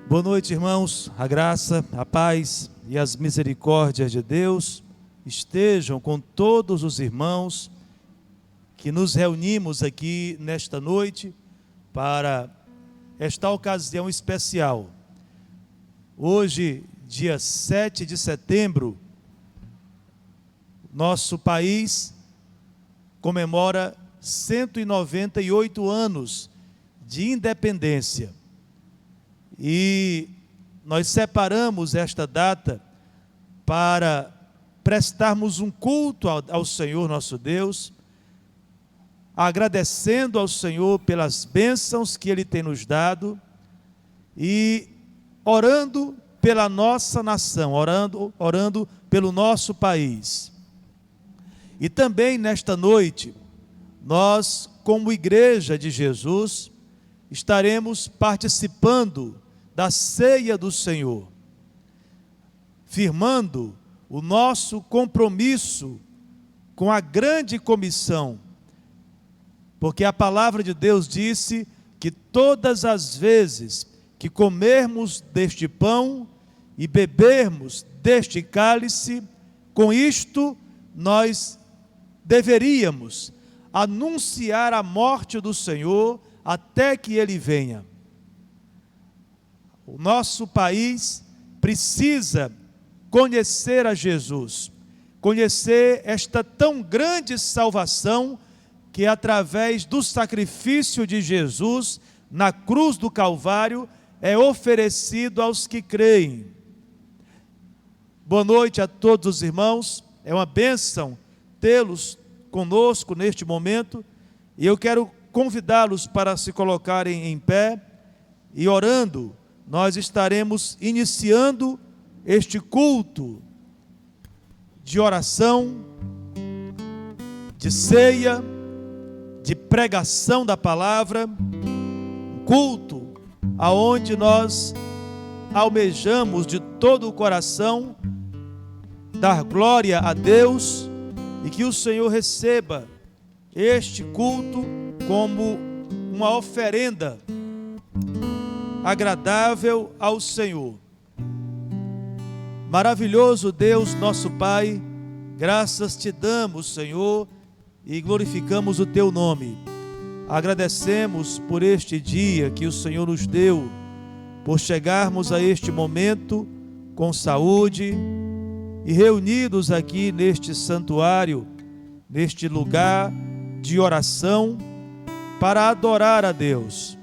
Boa noite, irmãos. A graça, a paz e as misericórdias de Deus estejam com todos os irmãos que nos reunimos aqui nesta noite para esta ocasião especial. Hoje, dia 7 de setembro, nosso país comemora 198 anos de independência. E nós separamos esta data para prestarmos um culto ao Senhor nosso Deus, agradecendo ao Senhor pelas bênçãos que Ele tem nos dado e orando pela nossa nação, orando pelo nosso país. E também nesta noite, nós, como Igreja de Jesus, estaremos participando da ceia do Senhor, firmando o nosso compromisso com a grande comissão, porque a palavra de Deus disse que todas as vezes que comermos deste pão e bebermos deste cálice, com isto nós deveríamos anunciar a morte do Senhor até que Ele venha. O nosso país precisa conhecer a Jesus, conhecer esta tão grande salvação que através do sacrifício de Jesus na cruz do Calvário é oferecido aos que creem. Boa noite a todos os irmãos, é uma bênção tê-los conosco neste momento e eu quero convidá-los para se colocarem em pé e orando. Nós estaremos iniciando este culto de oração, de ceia, de pregação da palavra, culto aonde nós almejamos de todo o coração dar glória a Deus e que o Senhor receba este culto como uma oferenda agradável ao Senhor. Maravilhoso Deus, nosso Pai, graças te damos, Senhor, e glorificamos o teu nome. Agradecemos por este dia que o Senhor nos deu, por chegarmos a este momento com saúde e reunidos aqui neste santuário, neste lugar de oração, para adorar a Deus,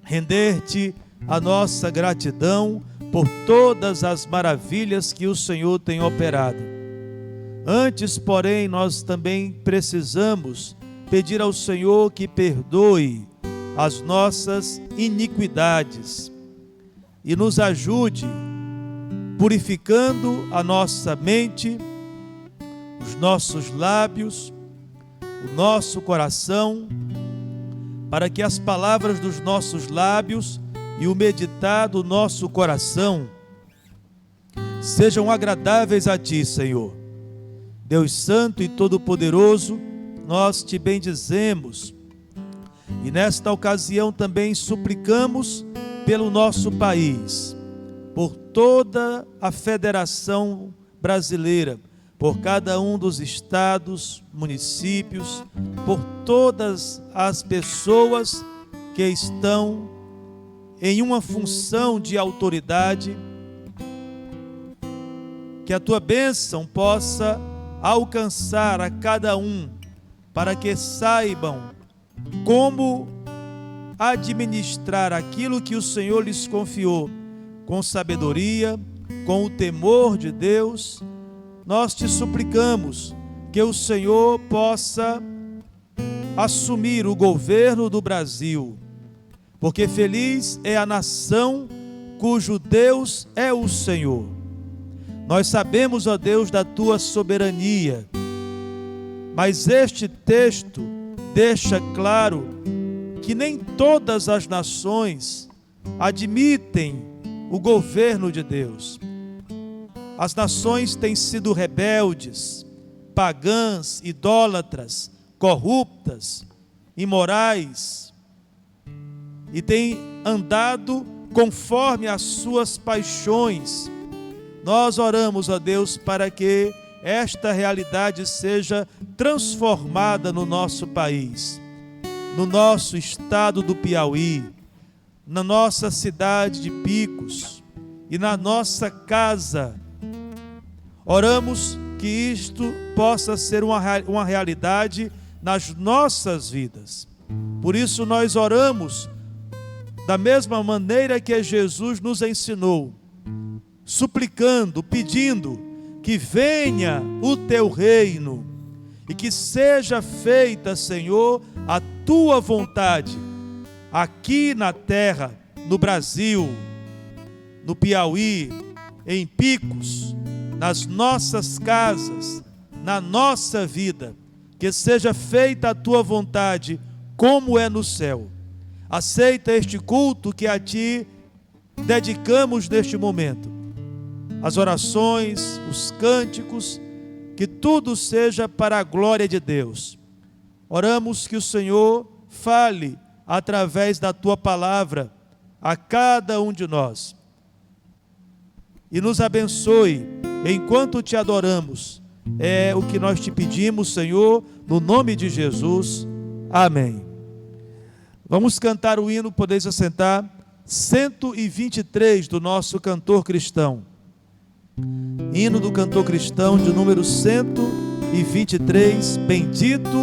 render-te a nossa gratidão por todas as maravilhas que o Senhor tem operado. Antes, porém, nós também precisamos pedir ao Senhor que perdoe as nossas iniquidades e nos ajude, purificando a nossa mente, os nossos lábios, o nosso coração, para que as palavras dos nossos lábios e o meditar do nosso coração sejam agradáveis a Ti, Senhor. Deus Santo e Todo-Poderoso, nós Te bendizemos e nesta ocasião também suplicamos pelo nosso país, por toda a Federação Brasileira, por cada um dos estados, municípios, por todas as pessoas que estão em uma função de autoridade, que a tua bênção possa alcançar a cada um, para que saibam como administrar aquilo que o Senhor lhes confiou, com sabedoria, com o temor de Deus. Nós te suplicamos que o Senhor possa assumir o governo do Brasil, porque feliz é a nação cujo Deus é o Senhor. Nós sabemos, ó Deus, da tua soberania, mas este texto deixa claro que nem todas as nações admitem o governo de Deus. As nações têm sido rebeldes, pagãs, idólatras, corruptas, imorais, e têm andado conforme as suas paixões. Nós oramos, ó Deus, para que esta realidade seja transformada no nosso país, no nosso estado do Piauí, na nossa cidade de Picos e na nossa casa. Oramos que isto possa ser uma realidade nas nossas vidas. Por isso nós oramos da mesma maneira que Jesus nos ensinou, suplicando, pedindo que venha o teu reino e que seja feita, Senhor, a tua vontade, aqui na terra, no Brasil, no Piauí, em Picos, nas nossas casas, na nossa vida, que seja feita a tua vontade, como é no céu. Aceita este culto que a ti dedicamos neste momento, as orações, os cânticos, que tudo seja para a glória de Deus. Oramos que o Senhor fale através da tua palavra a cada um de nós e nos abençoe enquanto te adoramos. É o que nós te pedimos, Senhor, no nome de Jesus. Amém. Vamos cantar o hino, podeis assentar, 123 do nosso cantor cristão. Hino do cantor cristão de número 123, Bendito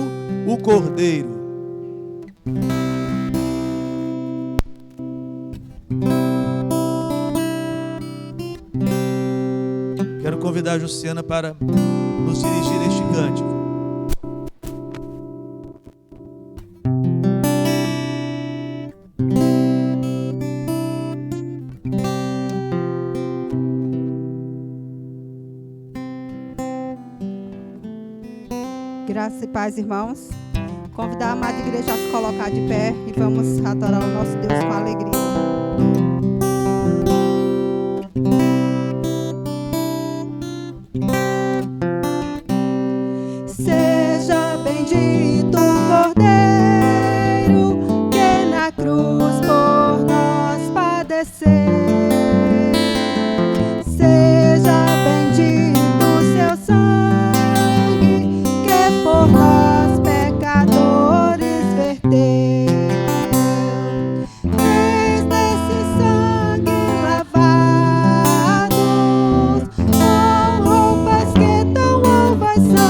o Cordeiro. Quero convidar a Jussiana para nos dirigir este cântico. Graças e paz, irmãos. Convidar a amada igreja a se colocar de pé e vamos adorar o nosso Deus com alegria. Seja bendito o Cordeiro que na cruz por nós padeceu. Seja bendito o seu sangue que por nós pecadores verteu. Fez desse sangue lavados com roupas que tão alvas são,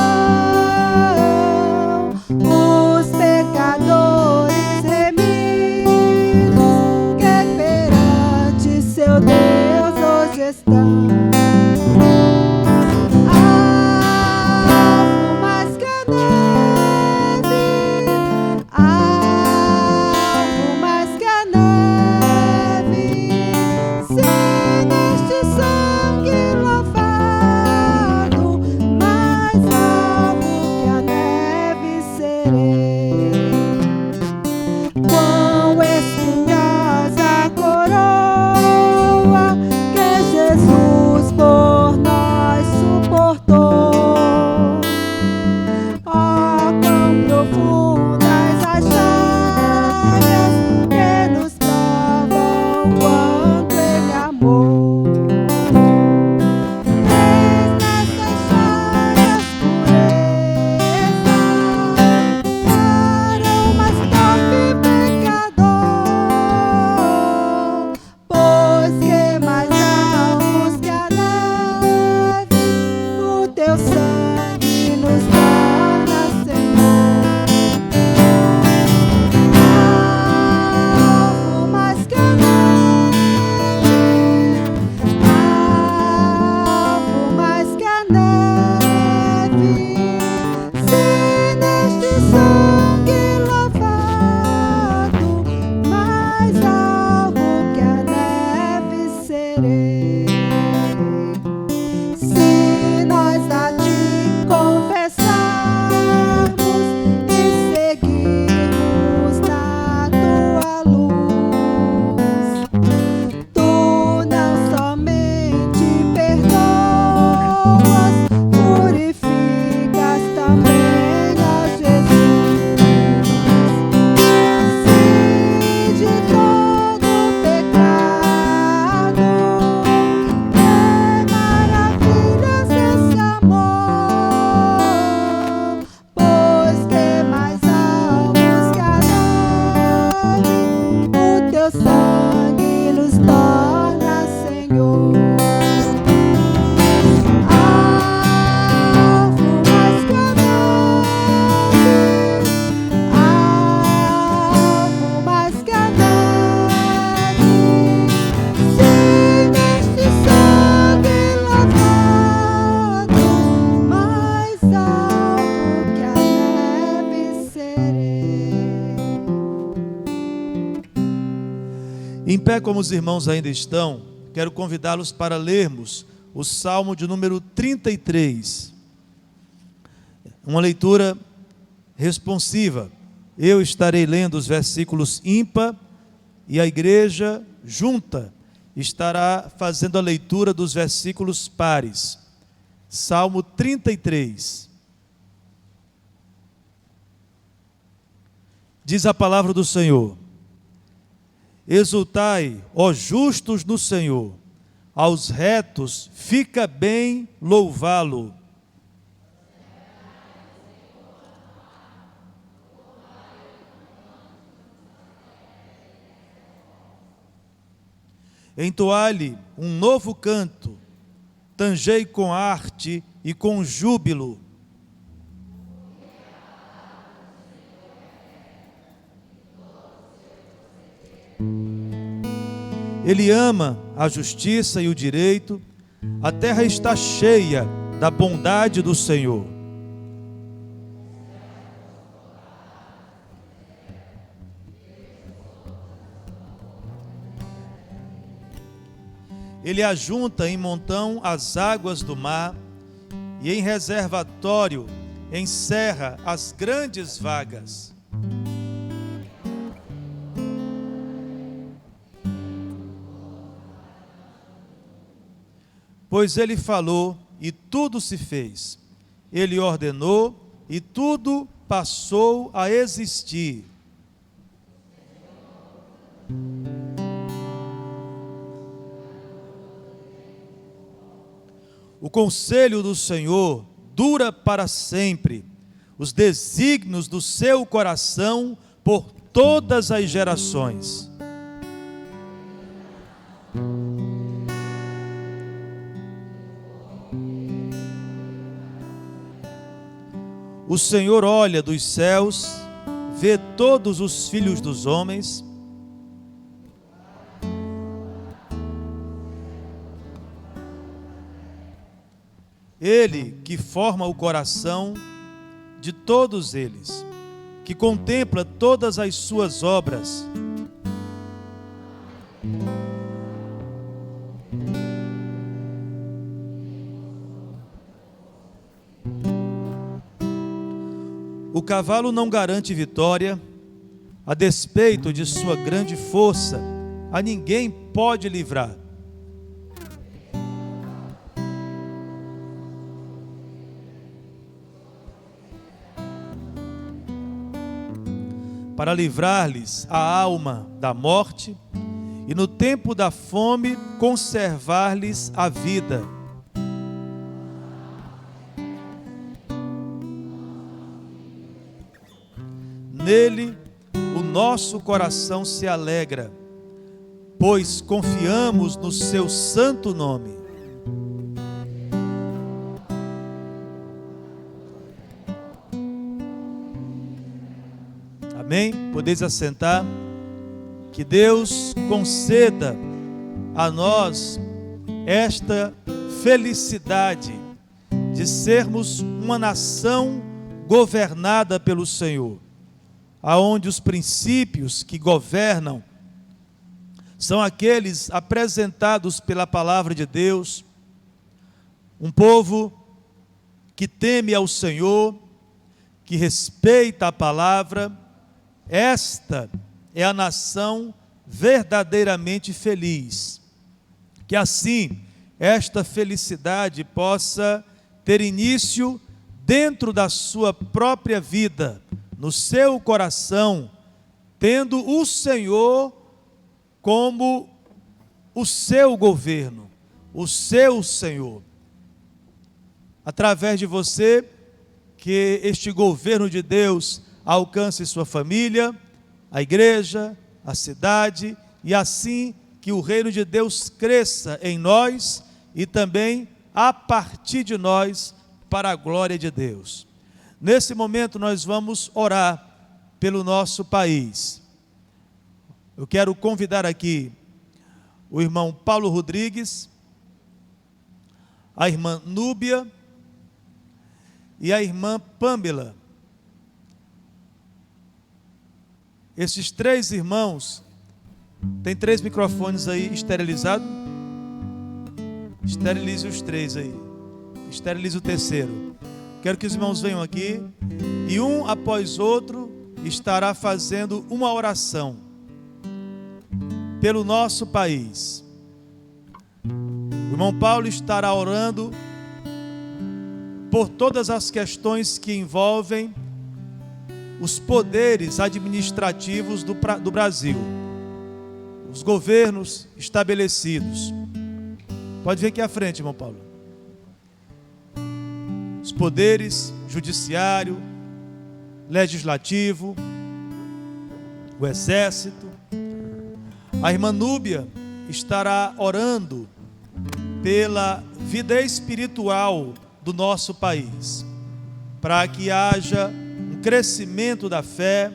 os pecadores remidos que perante seu Deus hoje estão. Alvo mais que a neve, alvo mais que a neve, se neste sangue lavado, mais alvo que a neve serei. Quão espinhosa a coroa que Jesus por nós suportou. Ó, quão profundas as chagas que nos provam quanto Ele amou. Fez nessas chagas pureza para o mais torpe pecador, pois que mais alvos que a neve, o teu sangue nos torna, Senhor. Alvo mais que a neve, alvo mais que a neve, se neste sangue lavado, mais alvo que a neve serei. Se nós a ti confessarmos e seguirmos na tua luz, tu não somente perdoas, purificas também, ó Jesus. Se de todo pecado pé como os irmãos ainda estão, quero convidá-los para lermos o Salmo de número 33. Uma leitura responsiva. Eu estarei lendo os versículos ímpar e a igreja junta estará fazendo a leitura dos versículos pares. Salmo 33. Diz a palavra do Senhor: exultai, ó justos no Senhor, aos retos fica bem louvá-lo. Entoai-lhe um novo canto, tangei com arte e com júbilo. Ele ama a justiça e o direito, a terra está cheia da bondade do Senhor. Ele ajunta em montão as águas do mar e em reservatório encerra as grandes vagas. Pois ele falou e tudo se fez. Ele ordenou e tudo passou a existir. O conselho do Senhor dura para sempre, os desígnios do seu coração por todas as gerações. O Senhor olha dos céus, vê todos os filhos dos homens. Ele que forma o coração de todos eles, que contempla todas as suas obras. O cavalo não garante vitória, a despeito de sua grande força, a ninguém pode livrar. Para livrar-lhes a alma da morte e no tempo da fome conservar-lhes a vida. Nele o nosso coração se alegra, pois confiamos no seu santo nome. Amém? Podeis assentar. Que Deus conceda a nós esta felicidade de sermos uma nação governada pelo Senhor, aonde os princípios que governam são aqueles apresentados pela palavra de Deus, um povo que teme ao Senhor, que respeita a palavra. Esta é a nação verdadeiramente feliz. Que assim esta felicidade possa ter início dentro da sua própria vida, no seu coração, tendo o Senhor como o seu governo, o seu Senhor. Através de você, que este governo de Deus alcance sua família, a igreja, a cidade, e assim que o reino de Deus cresça em nós e também a partir de nós para a glória de Deus. Nesse momento nós vamos orar pelo nosso país. Eu quero convidar aqui o irmão Paulo Rodrigues, a irmã Núbia e a irmã Pâmela. Esses três irmãos Tem 3 microfones aí esterilizados? Esterilize os 3 aí. Esterilize o terceiro. Quero que os irmãos venham aqui e um após outro estará fazendo uma oração pelo nosso país. O irmão Paulo estará orando por todas as questões que envolvem os poderes administrativos do Brasil, os governos estabelecidos. Pode vir aqui à frente, irmão Paulo. Os poderes judiciário, legislativo, o exército. A irmã Núbia estará orando pela vida espiritual do nosso país, para que haja um crescimento da fé,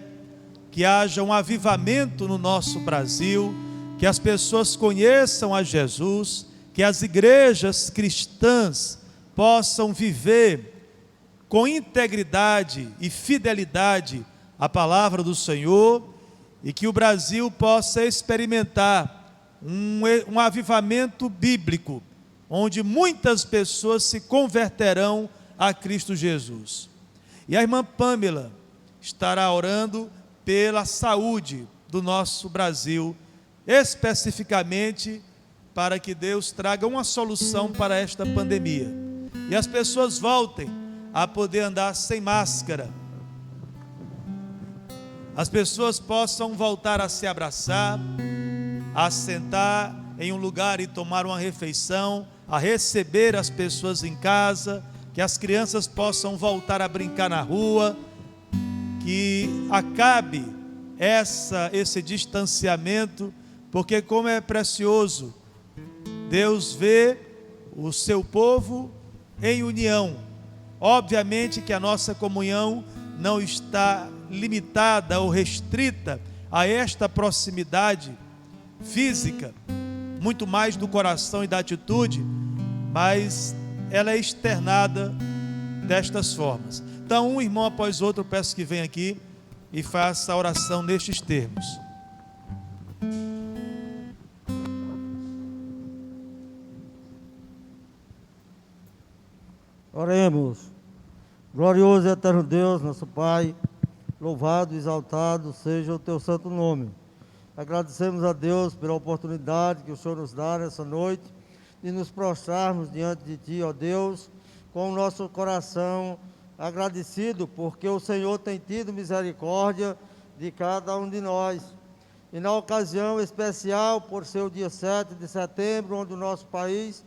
que haja um avivamento no nosso Brasil, que as pessoas conheçam a Jesus, que as igrejas cristãs possam viver com integridade e fidelidade a palavra do Senhor, e que o Brasil possa experimentar um avivamento bíblico, onde muitas pessoas se converterão a Cristo Jesus. E a irmã Pâmela estará orando pela saúde do nosso Brasil, especificamente para que Deus traga uma solução para esta pandemia, e as pessoas voltem a poder andar sem máscara, as pessoas possam voltar a se abraçar, a sentar em um lugar e tomar uma refeição, a receber as pessoas em casa, que as crianças possam voltar a brincar na rua, que acabe esse distanciamento, porque como é precioso Deus vê o seu povo em união. Obviamente que a nossa comunhão não está limitada ou restrita a esta proximidade física, muito mais do coração e da atitude, mas ela é externada destas formas. Então, um irmão após outro, eu peço que venha aqui e faça a oração nestes termos. Oremos. Glorioso e eterno Deus, nosso Pai, louvado e exaltado seja o teu santo nome. Agradecemos a Deus pela oportunidade que o Senhor nos dá nessa noite de nos prostrarmos diante de Ti, ó Deus, com o nosso coração agradecido, porque o Senhor tem tido misericórdia de cada um de nós. E na ocasião especial, por ser o dia 7 de setembro, onde o nosso país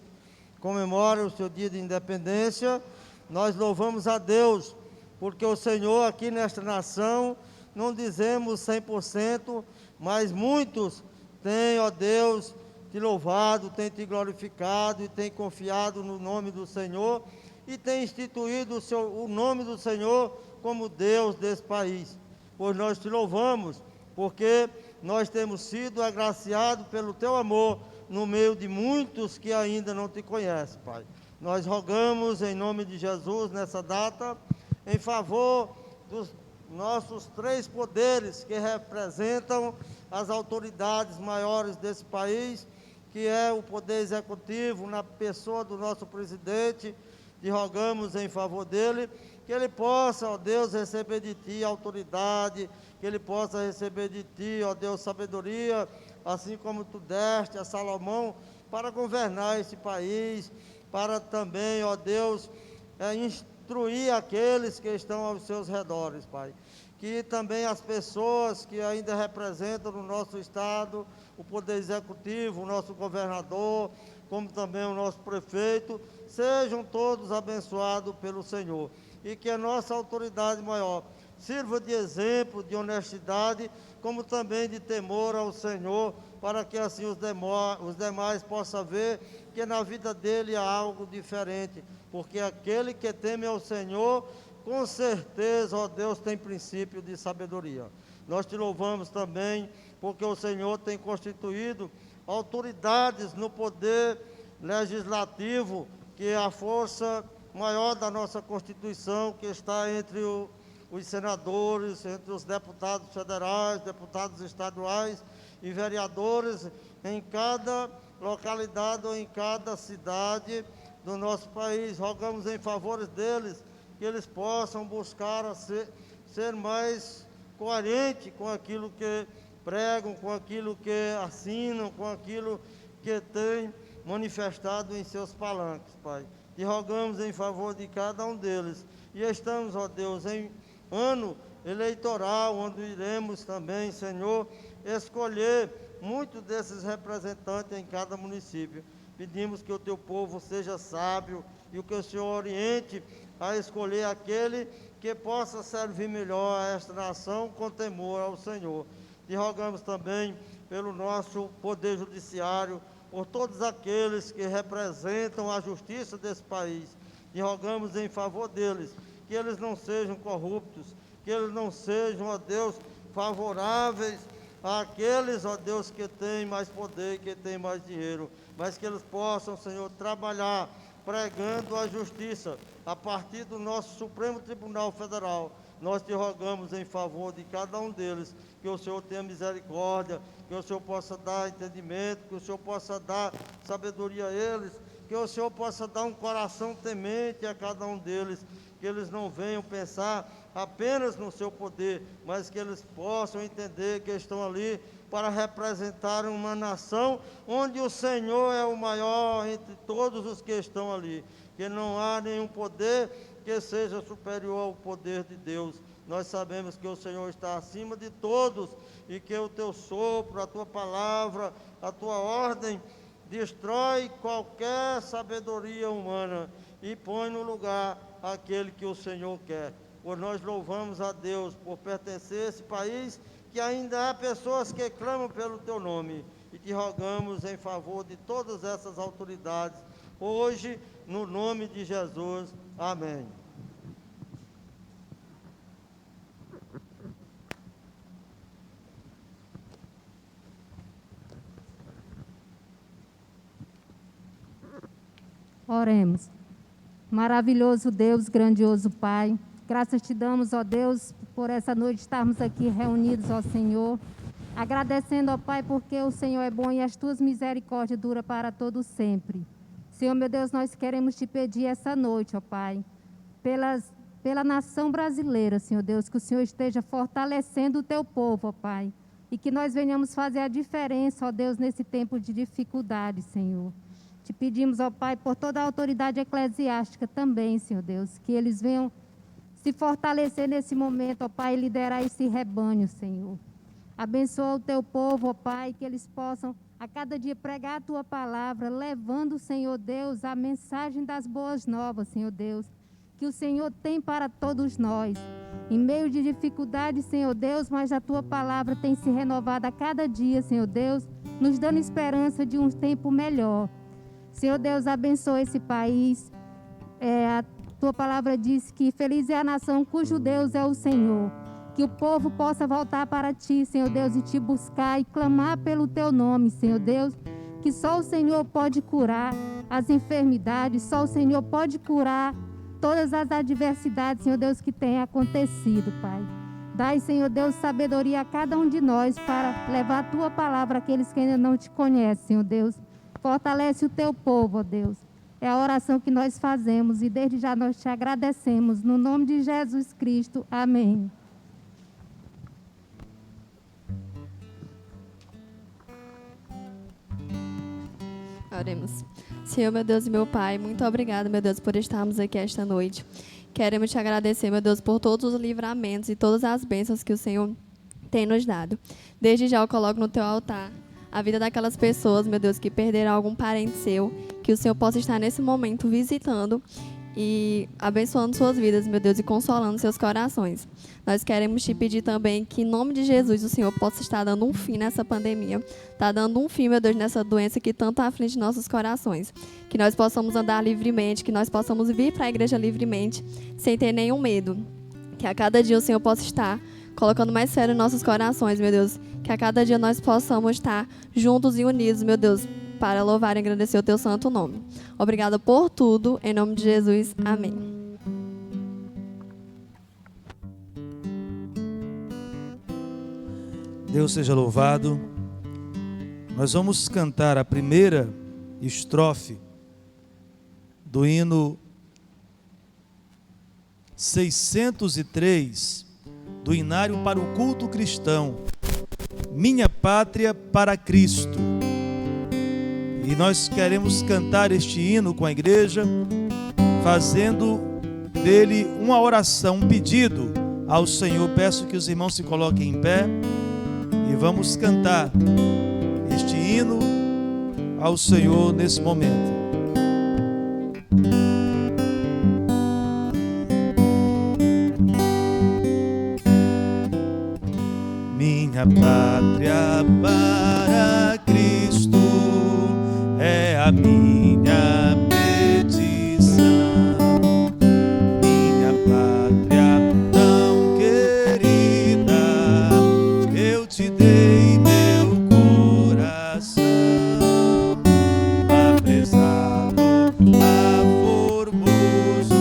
comemora o seu dia de independência, nós louvamos a Deus, porque o Senhor aqui nesta nação, não dizemos 100%, mas muitos têm, ó Deus, te louvado, têm te glorificado e têm confiado no nome do Senhor e têm instituído o nome do Senhor como Deus desse país. Pois nós te louvamos, porque nós temos sido agraciados pelo teu amor no meio de muitos que ainda não te conhecem, Pai. Nós rogamos em nome de Jesus nessa data, em favor dos nossos 3 poderes que representam as autoridades maiores desse país, que é o poder executivo, na pessoa do nosso presidente. Te rogamos em favor dele, que ele possa, ó Deus, receber de Ti autoridade, que ele possa receber de Ti, ó Deus, sabedoria, assim como Tu deste a Salomão, para governar esse país, para também, ó Deus, instruir aqueles que estão aos seus redores, Pai. Que também as pessoas que ainda representam no nosso Estado, o Poder Executivo, o nosso governador, como também o nosso prefeito, sejam todos abençoados pelo Senhor. E que a nossa autoridade maior sirva de exemplo, de honestidade, como também de temor ao Senhor, para que assim os demais possam ver que na vida dele há algo diferente, porque aquele que teme ao Senhor, com certeza, ó Deus, tem princípio de sabedoria. Nós te louvamos também, porque o Senhor tem constituído autoridades no poder legislativo, que é a força maior da nossa Constituição, que está entre os senadores, entre os deputados federais, deputados estaduais, e vereadores em cada localidade ou em cada cidade do nosso país. Rogamos em favor deles, que eles possam buscar ser mais coerente com aquilo que pregam, com aquilo que assinam, com aquilo que têm manifestado em seus palanques, Pai. E rogamos em favor de cada um deles. E estamos, ó Deus, em ano eleitoral, onde iremos também, Senhor, escolher muitos desses representantes em cada município. Pedimos que o teu povo seja sábio e que o Senhor oriente a escolher aquele que possa servir melhor a esta nação com temor ao Senhor. E rogamos também pelo nosso Poder Judiciário, por todos aqueles que representam a justiça desse país. E rogamos em favor deles, que eles não sejam corruptos, que eles não sejam, ó Deus, favoráveis àqueles, ó Deus, que têm mais poder, que têm mais dinheiro, mas que eles possam, Senhor, trabalhar pregando a justiça a partir do nosso Supremo Tribunal Federal. Nós te rogamos em favor de cada um deles, que o Senhor tenha misericórdia, que o Senhor possa dar entendimento, que o Senhor possa dar sabedoria a eles, que o Senhor possa dar um coração temente a cada um deles, que eles não venham pensar apenas no seu poder, mas que eles possam entender que estão ali para representar uma nação onde o Senhor é o maior entre todos os que estão ali, que não há nenhum poder que seja superior ao poder de Deus. Nós sabemos que o Senhor está acima de todos e que o teu sopro, a tua palavra, a tua ordem destrói qualquer sabedoria humana e põe no lugar aquele que o Senhor quer. Pois nós louvamos a Deus por pertencer a esse país, que ainda há pessoas que clamam pelo teu nome, e te rogamos em favor de todas essas autoridades, hoje, no nome de Jesus. Amém. Oremos. Maravilhoso Deus, grandioso Pai, graças te damos, ó Deus, por essa noite estarmos aqui reunidos, ó Senhor, agradecendo, ó Pai, porque o Senhor é bom e as tuas misericórdias duram para todo sempre. Senhor, meu Deus, nós queremos te pedir essa noite, ó Pai, pela nação brasileira, Senhor Deus, que o Senhor esteja fortalecendo o teu povo, ó Pai, e que nós venhamos fazer a diferença, ó Deus, nesse tempo de dificuldade, Senhor. Te pedimos, ó Pai, por toda a autoridade eclesiástica também, Senhor Deus, que eles venham se fortalecer nesse momento, ó Pai, e liderar esse rebanho, Senhor. Abençoa o teu povo, ó Pai, que eles possam a cada dia pregar a tua palavra, levando, Senhor Deus, a mensagem das boas novas, Senhor Deus, que o Senhor tem para todos nós. Em meio de dificuldades, Senhor Deus, mas a tua palavra tem se renovado a cada dia, Senhor Deus, nos dando esperança de um tempo melhor. Senhor Deus, abençoa esse país. A tua palavra diz que feliz é a nação cujo Deus é o Senhor. Que o povo possa voltar para ti, Senhor Deus, e te buscar e clamar pelo teu nome, Senhor Deus. Que só o Senhor pode curar as enfermidades, só o Senhor pode curar todas as adversidades, Senhor Deus, que têm acontecido, Pai. Dai, Senhor Deus, sabedoria a cada um de nós para levar a tua palavra àqueles que ainda não te conhecem, Senhor Deus. Fortalece o teu povo, ó Deus. É a oração que nós fazemos e desde já nós te agradecemos. No nome de Jesus Cristo. Amém. Oremos. Senhor, meu Deus e meu Pai, muito obrigada, meu Deus, por estarmos aqui esta noite. Queremos te agradecer, meu Deus, por todos os livramentos e todas as bênçãos que o Senhor tem nos dado. Desde já eu coloco no teu altar a vida daquelas pessoas, meu Deus, que perderam algum parente seu, que o Senhor possa estar nesse momento visitando e abençoando suas vidas, meu Deus, e consolando seus corações. Nós queremos te pedir também que, em nome de Jesus, o Senhor possa estar dando um fim nessa pandemia, está dando um fim, meu Deus, nessa doença que tanto aflige nossos corações. Que nós possamos andar livremente, que nós possamos vir para a igreja livremente, sem ter nenhum medo. Que a cada dia o Senhor possa estar colocando mais fé nos nossos corações, meu Deus. Que a cada dia nós possamos estar juntos e unidos, meu Deus, para louvar e agradecer o teu santo nome. Obrigada por tudo, em nome de Jesus. Amém. Deus seja louvado. Nós vamos cantar a primeira estrofe do hino 603 do Inário para o Culto Cristão, Minha Pátria para Cristo. E nós queremos cantar este hino com a igreja, fazendo dele uma oração, um pedido ao Senhor. Peço que os irmãos se coloquem em pé e vamos cantar este hino ao Senhor nesse momento. Minha pátria para Cristo é a minha petição. Minha pátria tão querida, eu te dei meu coração. Apresado a Formoso,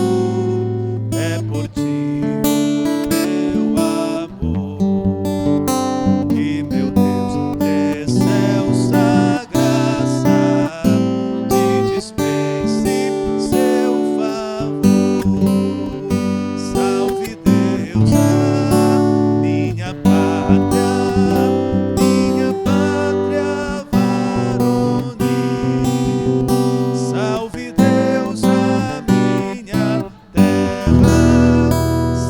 é por ti o meu amor. Que meu Deus, excelsa graça, te dispense seu favor. Salve Deus, a minha pátria varonil. Salve Deus, a minha terra,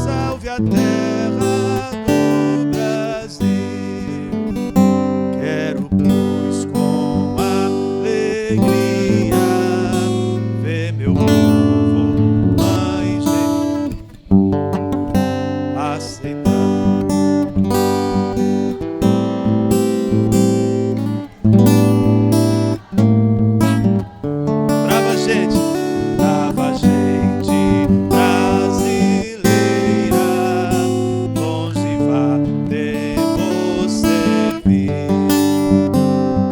salve a terra do Brasil. Quero, pois, com alegria ver meu povo, mãe gemir, aceitar. Brava gente, brava gente brasileira, longe vá, devo servir,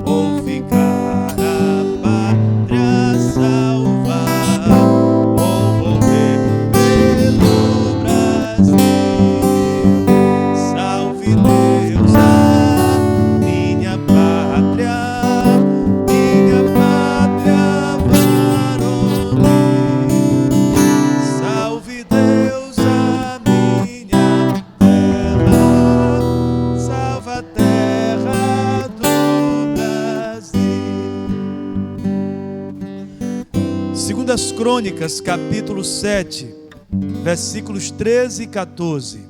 ou ficar a pátria salvar, ou morrer pelo Brasil. Salve Deus, a minha pátria varonil. Salve Deus, a minha terra, salve a terra do Brasil. Segundas Crônicas, capítulo 7, versículos 13 e 14.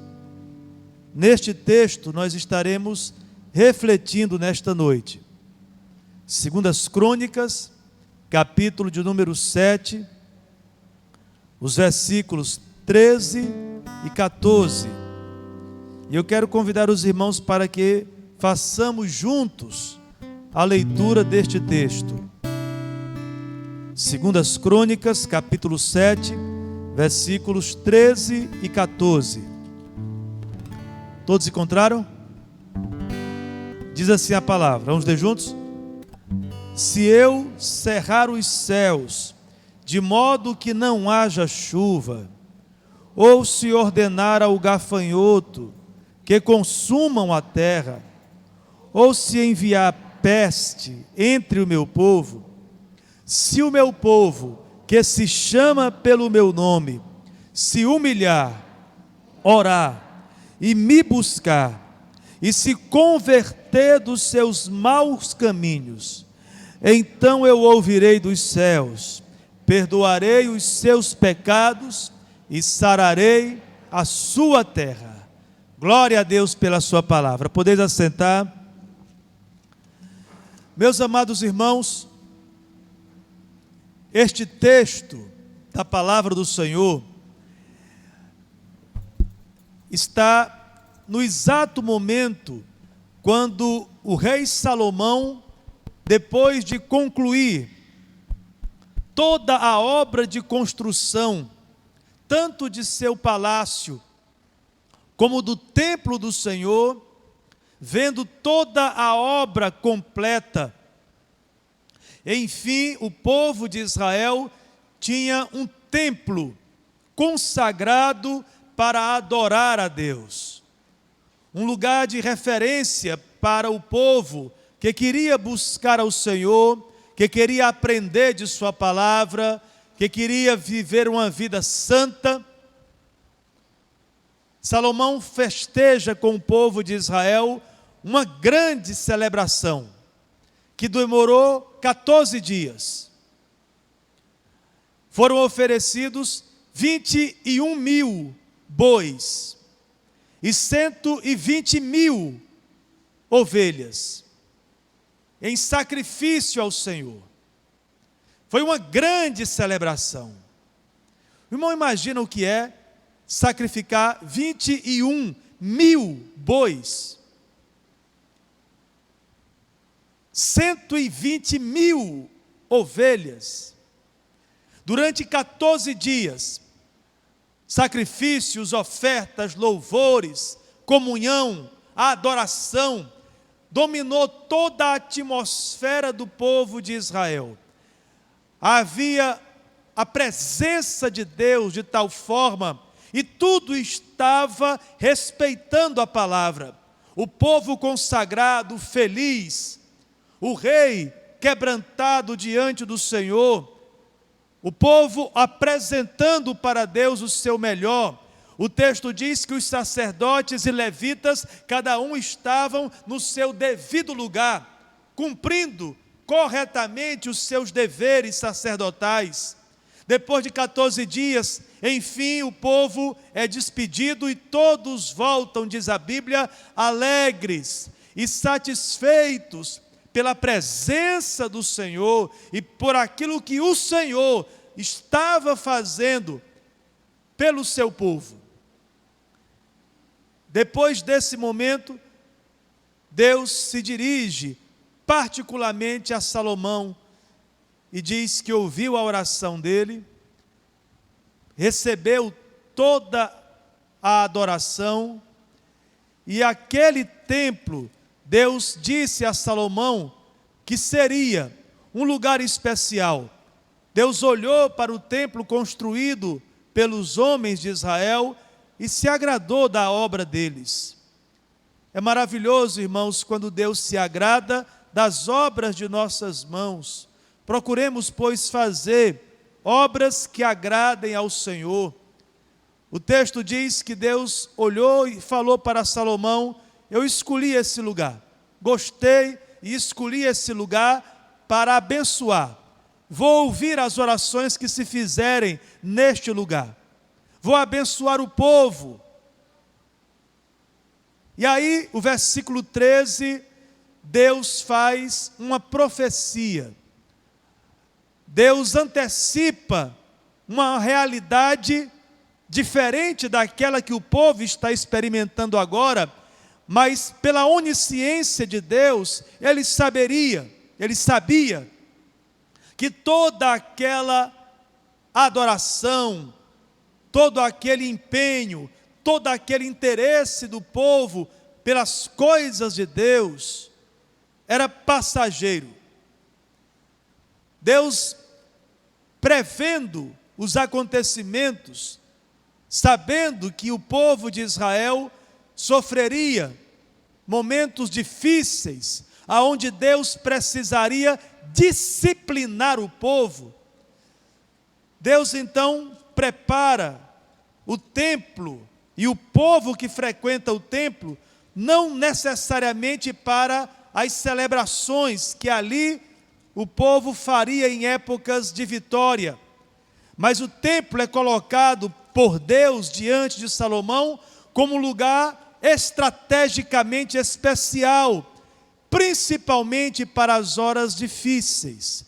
Neste texto nós estaremos refletindo nesta noite. Segundas Crônicas, capítulo de número 7, os versículos 13 e 14. E eu quero convidar os irmãos para que façamos juntos a leitura deste texto. Segundas Crônicas, capítulo 7, versículos 13 e 14. Todos encontraram? Diz assim a palavra, vamos ler juntos? Se eu cerrar os céus, de modo que não haja chuva, ou se ordenar ao gafanhoto que consumam a terra, ou se enviar peste entre o meu povo, se o meu povo, que se chama pelo meu nome, se humilhar, orar e me buscar, e se converter dos seus maus caminhos, então eu ouvirei dos céus, perdoarei os seus pecados e sararei a sua terra. Glória a Deus pela sua palavra. Podeis assentar. Meus amados irmãos, este texto da palavra do Senhor está no exato momento quando o rei Salomão, depois de concluir toda a obra de construção, tanto de seu palácio, como do templo do Senhor, vendo toda a obra completa, enfim, o povo de Israel tinha um templo consagrado para adorar a Deus. Um lugar de referência para o povo que queria buscar ao Senhor, que queria aprender de sua palavra, que queria viver uma vida santa. Salomão festeja com o povo de Israel uma grande celebração, que demorou 14 dias. Foram oferecidos 21 mil bois e 120 mil ovelhas em sacrifício ao Senhor. Foi uma grande celebração. O irmão imagina o que é sacrificar 21 mil bois, 120 mil ovelhas, durante 14 dias, sacrifícios, ofertas, louvores, comunhão, adoração, dominou toda a atmosfera do povo de Israel. Havia a presença de Deus de tal forma, e tudo estava respeitando a palavra. O povo consagrado, feliz, o rei quebrantado diante do Senhor, o povo apresentando para Deus o seu melhor. O texto diz que os sacerdotes e levitas, cada um estavam no seu devido lugar, cumprindo corretamente os seus deveres sacerdotais. Depois de 14 dias, enfim, o povo é despedido e todos voltam, diz a Bíblia, alegres e satisfeitos pela presença do Senhor e por aquilo que o Senhor estava fazendo pelo seu povo. Depois desse momento, Deus se dirige particularmente a Salomão e diz que ouviu a oração dele, recebeu toda a adoração, e aquele templo, Deus disse a Salomão que seria um lugar especial. Deus olhou para o templo construído pelos homens de Israel e se agradou da obra deles. É maravilhoso, irmãos, quando Deus se agrada das obras de nossas mãos. Procuremos, pois, fazer obras que agradem ao Senhor. O texto diz que Deus olhou e falou para Salomão: eu escolhi esse lugar, gostei e escolhi esse lugar para abençoar. Vou ouvir as orações que se fizerem neste lugar. Vou abençoar o povo. E aí, o versículo 13, Deus faz uma profecia. Deus antecipa uma realidade diferente daquela que o povo está experimentando agora, mas pela onisciência de Deus, ele sabia que toda aquela adoração, todo aquele empenho, todo aquele interesse do povo pelas coisas de Deus era passageiro. Deus, prevendo os acontecimentos, sabendo que o povo de Israel sofreria momentos difíceis, aonde Deus precisaria disciplinar o povo, Deus então prepara o templo e o povo que frequenta o templo, não necessariamente para as celebrações que ali o povo faria em épocas de vitória, mas o templo é colocado por Deus diante de Salomão como lugar estrategicamente especial, principalmente para as horas difíceis,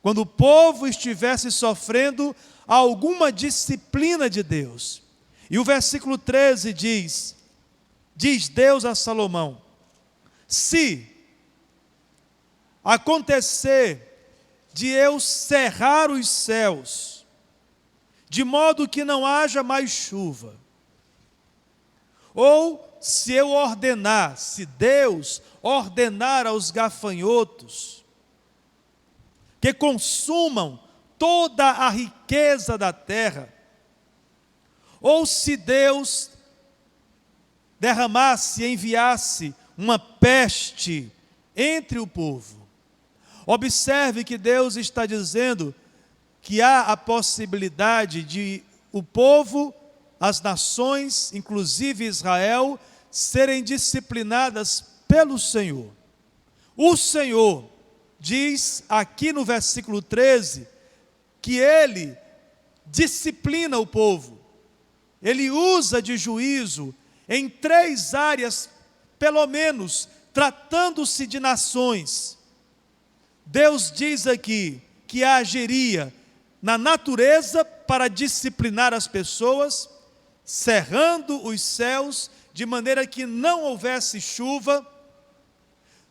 quando o povo estivesse sofrendo alguma disciplina de Deus. E o versículo 13 diz Deus a Salomão: se acontecer de eu cerrar os céus, de modo que não haja mais chuva, ou se eu ordenar, se Deus ordenar aos gafanhotos que consumam toda a riqueza da terra, ou se Deus derramasse, enviasse uma peste entre o povo. Observe que Deus está dizendo que há a possibilidade de o povo, as nações, inclusive Israel, serem disciplinadas pelo Senhor. O Senhor diz aqui no versículo 13 que Ele disciplina o povo. Ele usa de juízo em 3 áreas, pelo menos, tratando-se de nações. Deus diz aqui que agiria na natureza para disciplinar as pessoas, cerrando os céus de maneira que não houvesse chuva.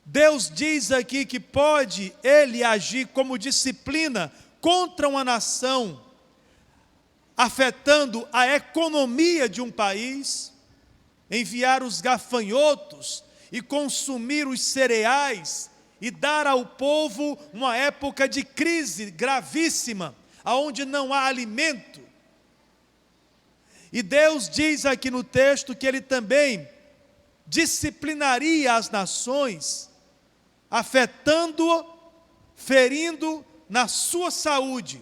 Deus diz aqui que pode Ele agir como disciplina contra uma nação, afetando a economia de um país, enviar os gafanhotos e consumir os cereais e dar ao povo uma época de crise gravíssima, onde não há alimento. E Deus diz aqui no texto que Ele também disciplinaria as nações, afetando, ferindo na sua saúde,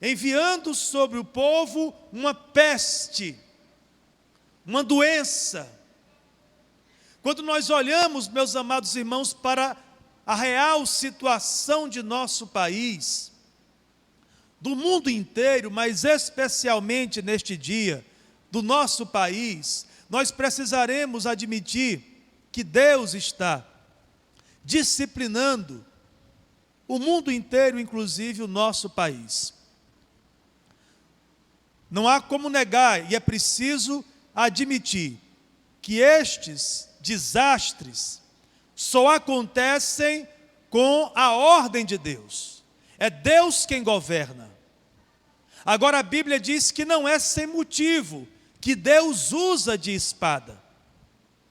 enviando sobre o povo uma peste, uma doença. Quando nós olhamos, meus amados irmãos, para a real situação de nosso país, do mundo inteiro, mas especialmente neste dia, do nosso país, nós precisaremos admitir que Deus está disciplinando o mundo inteiro, inclusive o nosso país. Não há como negar, e é preciso admitir, que estes desastres só acontecem com a ordem de Deus. É Deus quem governa. Agora a Bíblia diz que não é sem motivo que Deus usa de espada.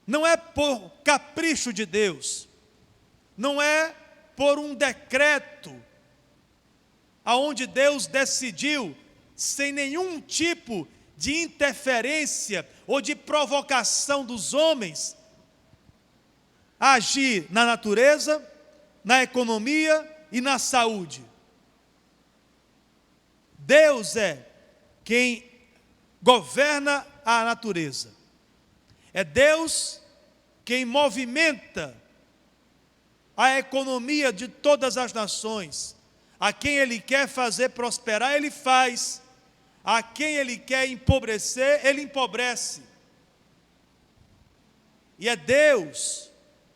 Não é por capricho de Deus. Não é por um decreto aonde Deus decidiu, sem nenhum tipo de interferência ou de provocação dos homens, agir na natureza, na economia e na saúde. Deus é quem governa a natureza. É Deus quem movimenta a economia de todas as nações. A quem Ele quer fazer prosperar, Ele faz. A quem Ele quer empobrecer, Ele empobrece. E é Deus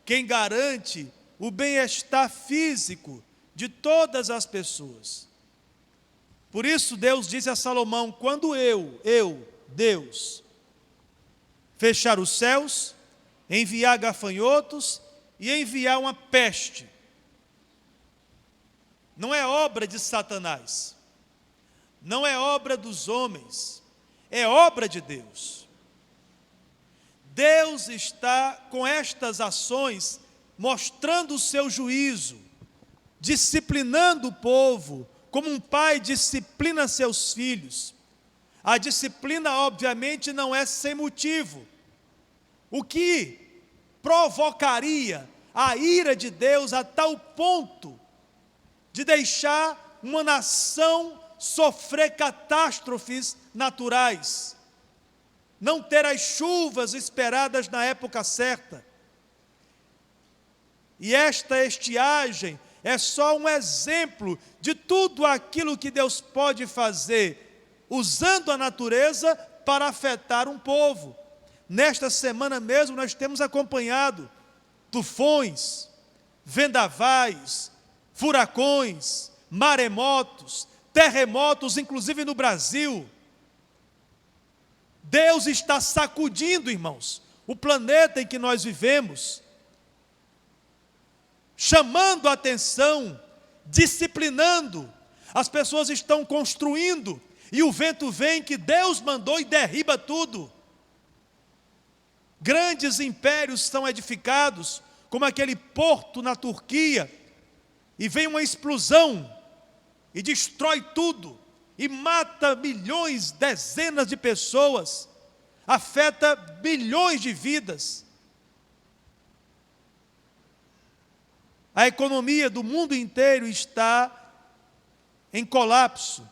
quem garante o bem-estar físico de todas as pessoas. Por isso Deus disse a Salomão: quando Deus, fechar os céus, enviar gafanhotos e enviar uma peste, não é obra de Satanás, não é obra dos homens, é obra de Deus. Deus está com estas ações mostrando o seu juízo, disciplinando o povo, como um pai disciplina seus filhos. A disciplina, obviamente, não é sem motivo. O que provocaria a ira de Deus a tal ponto de deixar uma nação sofrer catástrofes naturais, não ter as chuvas esperadas na época certa? E esta estiagem é só um exemplo de tudo aquilo que Deus pode fazer, usando a natureza para afetar um povo. Nesta semana mesmo nós temos acompanhado tufões, vendavais, furacões, maremotos, terremotos, inclusive no Brasil. Deus está sacudindo, irmãos, o planeta em que nós vivemos, chamando a atenção, disciplinando. As pessoas estão construindo e o vento vem que Deus mandou e derriba tudo. Grandes impérios são edificados, como aquele porto na Turquia, e vem uma explosão e destrói tudo e mata milhões, dezenas de pessoas, afeta bilhões de vidas. A economia do mundo inteiro está em colapso.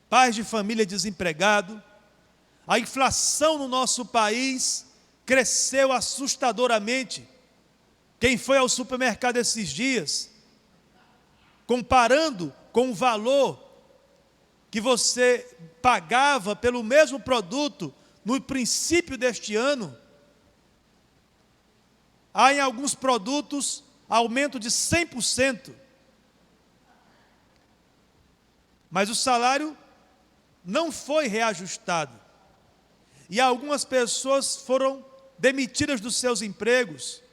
Pais de família desempregados. A inflação no nosso país cresceu assustadoramente. Quem foi ao supermercado esses dias, comparando com o valor que você pagava pelo mesmo produto no princípio deste ano, há em alguns produtos aumento de 100%. Mas o salário não foi reajustado. E algumas pessoas foram demitidas dos seus empregos.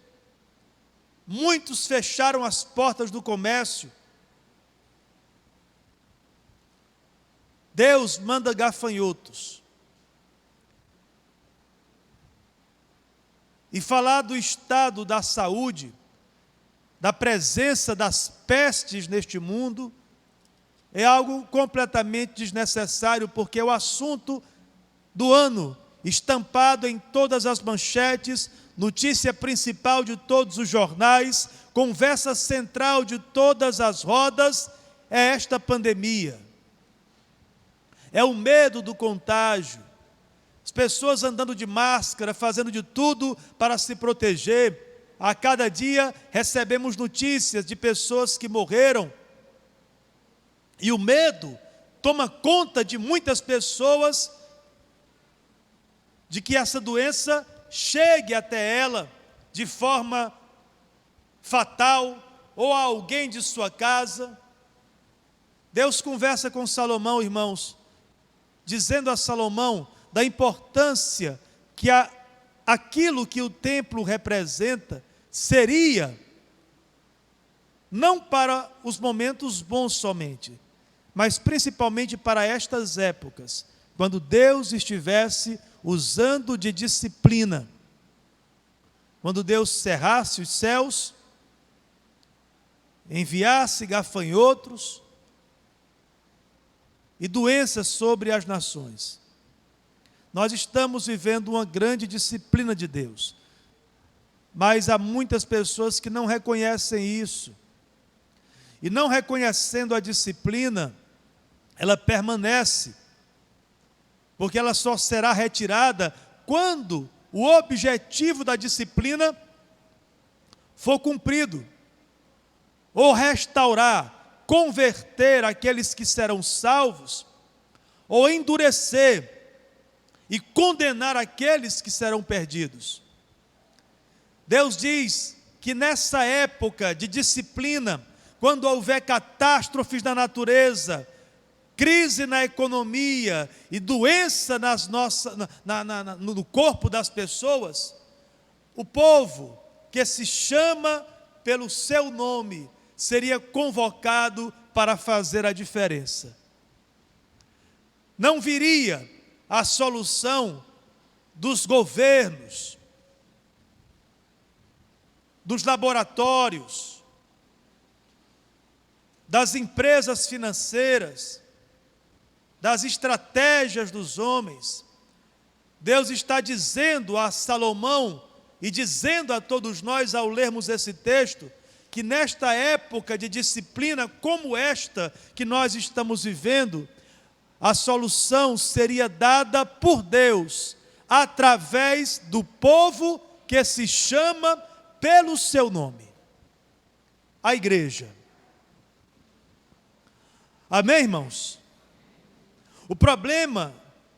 Muitos fecharam as portas do comércio. Deus manda gafanhotos. E falar do estado da saúde, da presença das pestes neste mundo, é algo completamente desnecessário, porque é o assunto do ano, estampado em todas as manchetes, notícia principal de todos os jornais, conversa central de todas as rodas, é esta pandemia. É o medo do contágio. As pessoas andando de máscara, fazendo de tudo para se proteger. A cada dia recebemos notícias de pessoas que morreram. E o medo toma conta de muitas pessoas de que essa doença chegue até ela de forma fatal ou a alguém de sua casa. Deus conversa com Salomão, irmãos, dizendo a Salomão da importância que aquilo que o templo representa seria não para os momentos bons somente, mas principalmente para estas épocas, quando Deus estivesse usando de disciplina, quando Deus cerrasse os céus, enviasse gafanhotos e doenças sobre as nações. Nós estamos vivendo uma grande disciplina de Deus, mas há muitas pessoas que não reconhecem isso. E não reconhecendo a disciplina, ela permanece, porque ela só será retirada quando o objetivo da disciplina for cumprido, ou restaurar, converter aqueles que serão salvos, ou endurecer e condenar aqueles que serão perdidos. Deus diz que nessa época de disciplina, quando houver catástrofes na natureza, crise na economia e doença no corpo das pessoas, o povo que se chama pelo seu nome seria convocado para fazer a diferença. Não viria a solução dos governos, dos laboratórios, das empresas financeiras, das estratégias dos homens. Deus está dizendo a Salomão e dizendo a todos nós ao lermos esse texto, que nesta época de disciplina como esta que nós estamos vivendo, a solução seria dada por Deus, através do povo que se chama pelo seu nome, a igreja. Amém, irmãos? O problema,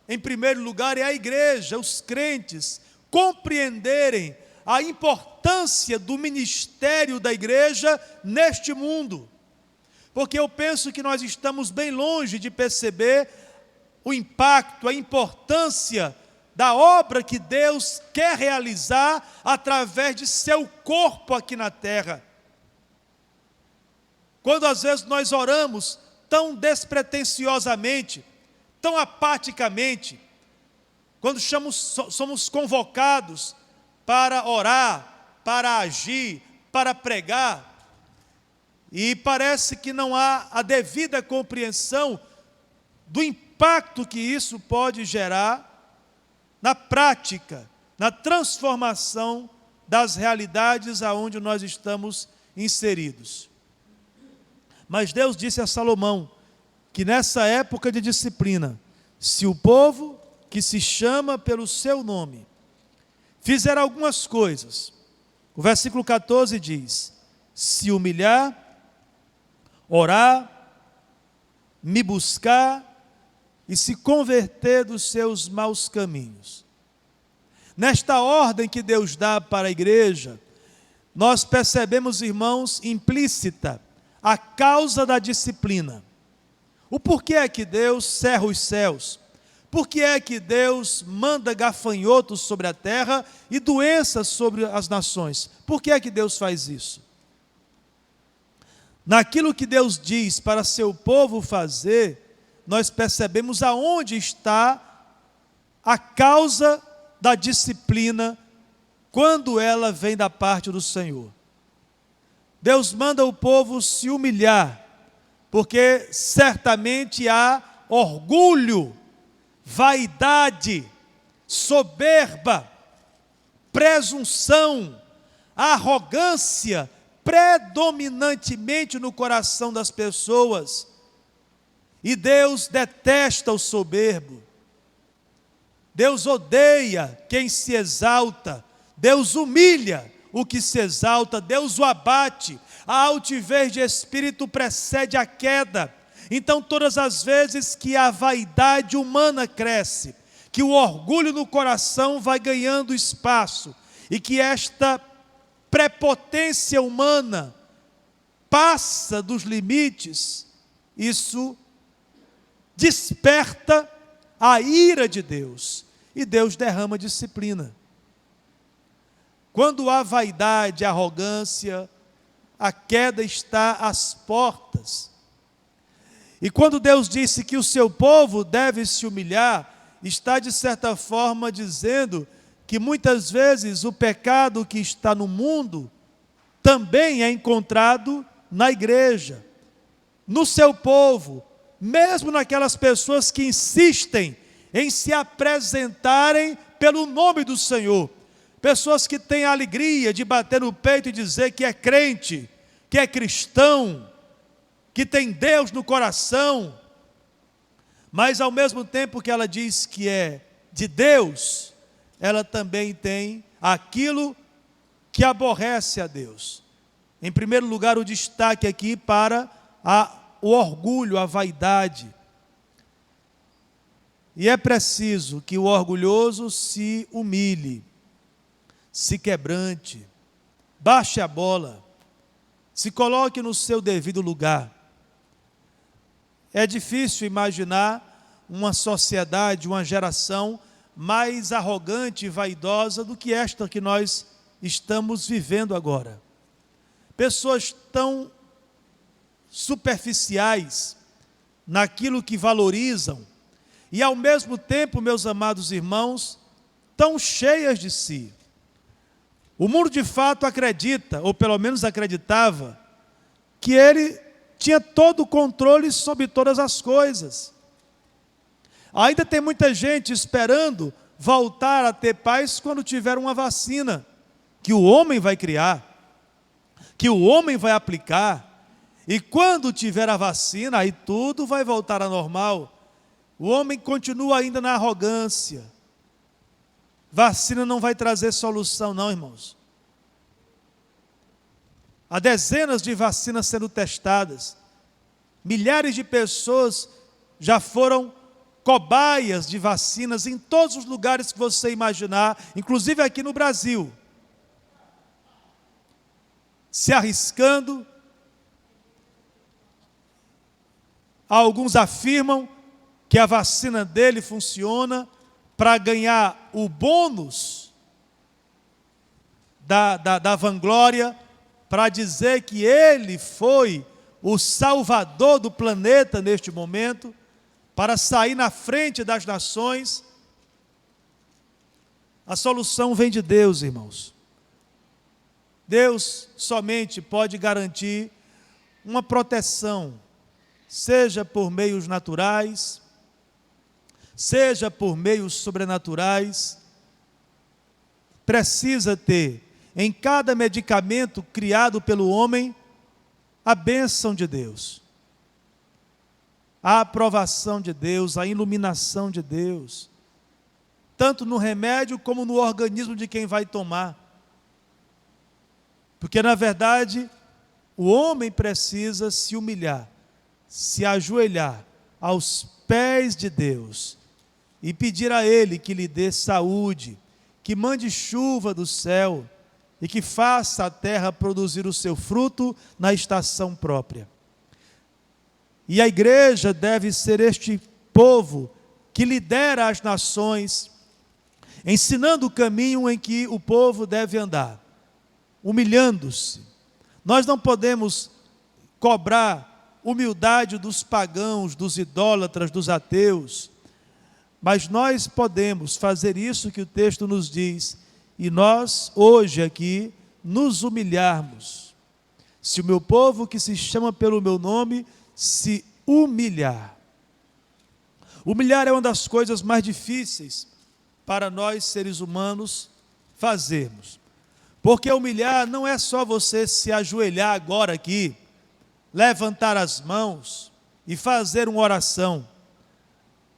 em primeiro lugar, é a igreja, os crentes, compreenderem a importância do ministério da igreja neste mundo. Porque eu penso que nós estamos bem longe de perceber o impacto, a importância da obra que Deus quer realizar através de seu corpo aqui na terra. Quando às vezes nós oramos tão despretensiosamente, tão apaticamente, quando somos convocados para orar, para agir, para pregar, e parece que não há a devida compreensão do impacto que isso pode gerar na prática, na transformação das realidades aonde nós estamos inseridos. Mas Deus disse a Salomão que nessa época de disciplina, se o povo que se chama pelo seu nome fizer algumas coisas, o versículo 14 diz: se humilhar, orar, me buscar e se converter dos seus maus caminhos. Nesta ordem que Deus dá para a igreja, nós percebemos, irmãos, implícita a causa da disciplina. O porquê é que Deus cerra os céus? Por que é que Deus manda gafanhotos sobre a terra e doenças sobre as nações? Por que é que Deus faz isso? Naquilo que Deus diz para seu povo fazer, nós percebemos aonde está a causa da disciplina quando ela vem da parte do Senhor. Deus manda o povo se humilhar, porque certamente há orgulho, vaidade, soberba, presunção, arrogância predominantemente no coração das pessoas. E Deus detesta o soberbo. Deus odeia quem se exalta. Deus humilha o que se exalta. Deus o abate. A altivez de espírito precede a queda. Então, todas as vezes que a vaidade humana cresce, que o orgulho no coração vai ganhando espaço, e que esta prepotência humana passa dos limites, isso desperta a ira de Deus, e Deus derrama disciplina. Quando há vaidade, arrogância, a queda está às portas. E quando Deus disse que o seu povo deve se humilhar, está de certa forma dizendo que muitas vezes o pecado que está no mundo também é encontrado na igreja, no seu povo, mesmo naquelas pessoas que insistem em se apresentarem pelo nome do Senhor, pessoas que têm a alegria de bater no peito e dizer que é crente, que é cristão, que tem Deus no coração, mas ao mesmo tempo que ela diz que é de Deus, ela também tem aquilo que aborrece a Deus. Em primeiro lugar, o destaque aqui para o orgulho, a vaidade. E é preciso que o orgulhoso se humilhe, se quebrante, baixe a bola, se coloque no seu devido lugar. É difícil imaginar uma sociedade, uma geração mais arrogante e vaidosa do que esta que nós estamos vivendo agora. Pessoas tão superficiais naquilo que valorizam e ao mesmo tempo, meus amados irmãos, tão cheias de si. O mundo de fato acredita, ou pelo menos acreditava, que ele tinha todo o controle sobre todas as coisas. Ainda tem muita gente esperando voltar a ter paz quando tiver uma vacina, que o homem vai criar, que o homem vai aplicar, e quando tiver a vacina, aí tudo vai voltar ao normal. O homem continua ainda na arrogância. Vacina não vai trazer solução não, irmãos. Há dezenas de vacinas sendo testadas. Milhares de pessoas já foram cobaias de vacinas em todos os lugares que você imaginar, inclusive aqui no Brasil. Se arriscando. Alguns afirmam que a vacina dele funciona para ganhar o bônus da vanglória, para dizer que ele foi o salvador do planeta neste momento, para sair na frente das nações. A solução vem de Deus, irmãos. Deus somente pode garantir uma proteção, seja por meios naturais, seja por meios sobrenaturais. Precisa ter em cada medicamento criado pelo homem a bênção de Deus, a aprovação de Deus, a iluminação de Deus, tanto no remédio como no organismo de quem vai tomar. Porque, na verdade, o homem precisa se humilhar, se ajoelhar aos pés de Deus e pedir a Ele que lhe dê saúde, que mande chuva do céu e que faça a terra produzir o seu fruto na estação própria. E a igreja deve ser este povo que lidera as nações, ensinando o caminho em que o povo deve andar, humilhando-se. Nós não podemos cobrar humildade dos pagãos, dos idólatras, dos ateus, mas nós podemos fazer isso que o texto nos diz, e nós, hoje aqui, nos humilharmos. Se o meu povo, que se chama pelo meu nome, se humilhar. Humilhar é uma das coisas mais difíceis para nós, seres humanos, fazermos. Porque humilhar não é só você se ajoelhar agora aqui, levantar as mãos e fazer uma oração.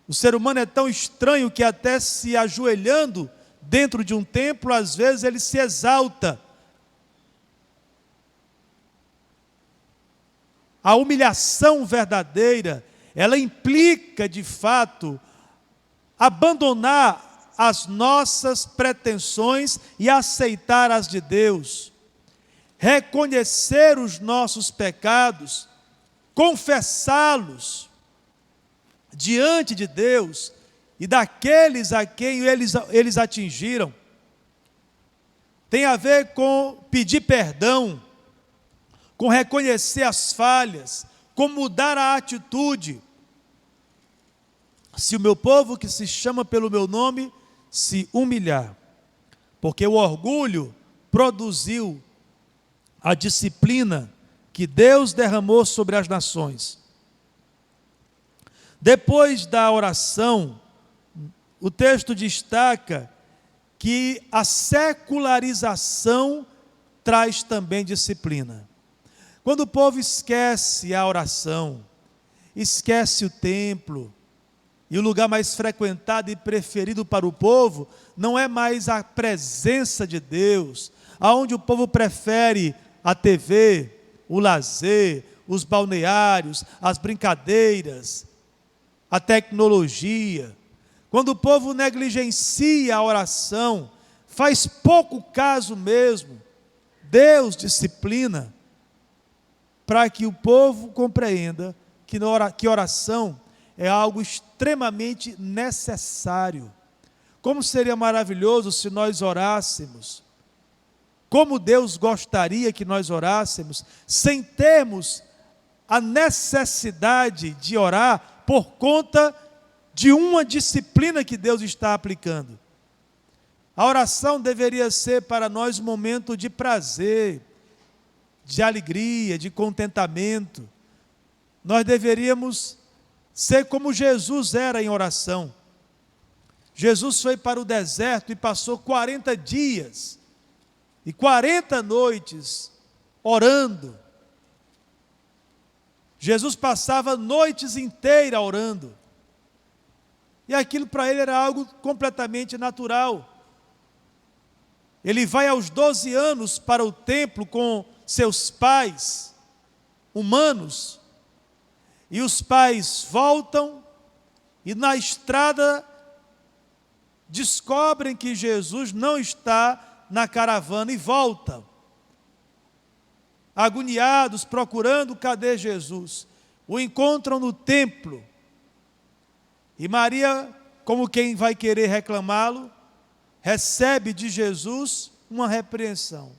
O ser humano é tão estranho que até se ajoelhando dentro de um templo, às vezes ele se exalta. A humilhação verdadeira, ela implica, de fato, abandonar as nossas pretensões e aceitar as de Deus. Reconhecer os nossos pecados, confessá-los diante de Deus e daqueles a quem eles atingiram. Tem a ver com pedir perdão, com reconhecer as falhas, com mudar a atitude. Se o meu povo, que se chama pelo meu nome, se humilhar, porque o orgulho produziu a disciplina que Deus derramou sobre as nações. Depois da oração, o texto destaca que a secularização traz também disciplina. Quando o povo esquece a oração, esquece o templo, e o lugar mais frequentado e preferido para o povo não é mais a presença de Deus, aonde o povo prefere a TV, o lazer, os balneários, as brincadeiras, a tecnologia. Quando o povo negligencia a oração, faz pouco caso mesmo, Deus disciplina para que o povo compreenda que oração é algo extremamente necessário. Como seria maravilhoso se nós orássemos, como Deus gostaria que nós orássemos, sem termos a necessidade de orar por conta de uma disciplina que Deus está aplicando. A oração deveria ser para nós um momento de prazer, de alegria, de contentamento. Nós deveríamos ser como Jesus era em oração. Jesus foi para o deserto e passou 40 dias e 40 noites orando. Jesus passava noites inteiras orando. E aquilo para ele era algo completamente natural. Ele vai aos 12 anos para o templo com seus pais humanos, e os pais voltam, e na estrada descobrem que Jesus não está na caravana e voltam, agoniados, procurando, cadê Jesus? O encontram no templo, e Maria, como quem vai querer reclamá-lo, recebe de Jesus uma repreensão.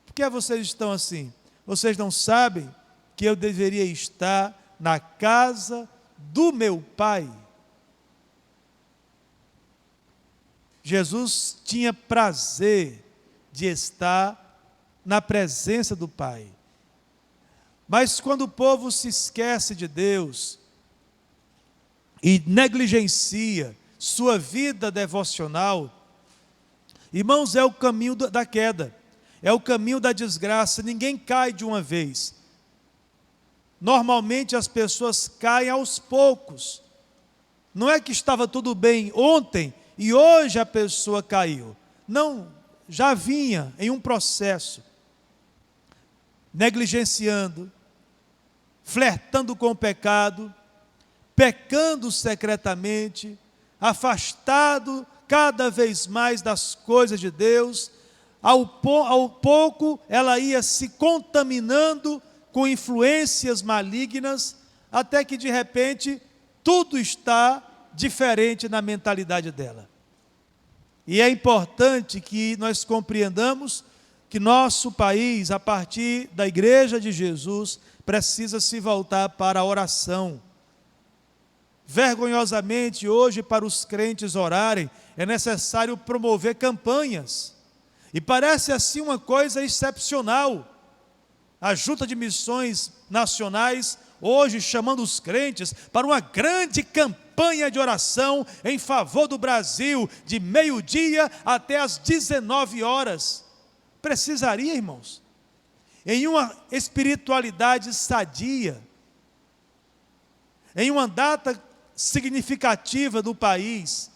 Por que vocês estão assim? Vocês não sabem que eu deveria estar na casa do meu Pai? Jesus tinha prazer de estar na presença do Pai. Mas quando o povo se esquece de Deus e negligencia sua vida devocional, Irmãos, é o caminho da queda, é o caminho da desgraça. Ninguém cai de uma vez. Normalmente as pessoas caem aos poucos. Não é que estava tudo bem ontem e hoje a pessoa caiu. Não, já vinha em um processo, negligenciando, flertando com o pecado, pecando secretamente, afastado cada vez mais das coisas de Deus. Ao pouco ela ia se contaminando com influências malignas, até que de repente tudo está diferente na mentalidade dela. E é importante que nós compreendamos que nosso país, a partir da Igreja de Jesus, precisa se voltar para a oração. Vergonhosamente, hoje, para os crentes orarem, é necessário promover campanhas. E parece assim uma coisa excepcional. A Junta de Missões Nacionais, hoje chamando os crentes para uma grande campanha de oração em favor do Brasil, de meio-dia até às 19 horas. Precisaria, irmãos, em uma espiritualidade sadia, em uma data significativa do país,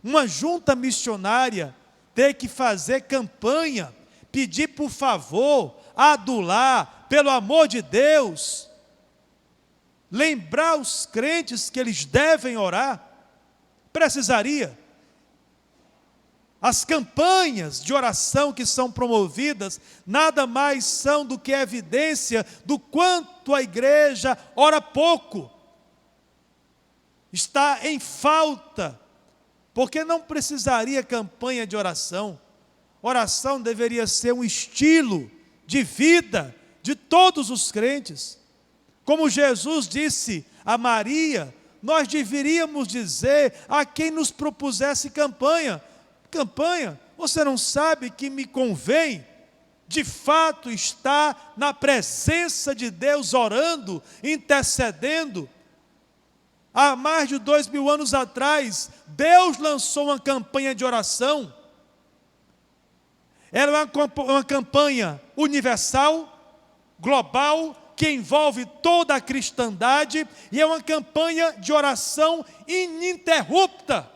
uma junta missionária ter que fazer campanha, pedir por favor, adular, pelo amor de Deus, lembrar os crentes que eles devem orar. Precisaria. As campanhas de oração que são promovidas nada mais são do que evidência do quanto a igreja ora pouco, está em falta, porque não precisaria campanha de oração. Oração deveria ser um estilo de vida de todos os crentes. Como Jesus disse a Maria, nós deveríamos dizer a quem nos propusesse campanha: campanha, você não sabe que me convém, de fato, estar na presença de Deus, orando, intercedendo? Há mais de 2000 anos atrás, Deus lançou uma campanha de oração. Era uma campanha universal, global, que envolve toda a cristandade, e é uma campanha de oração ininterrupta.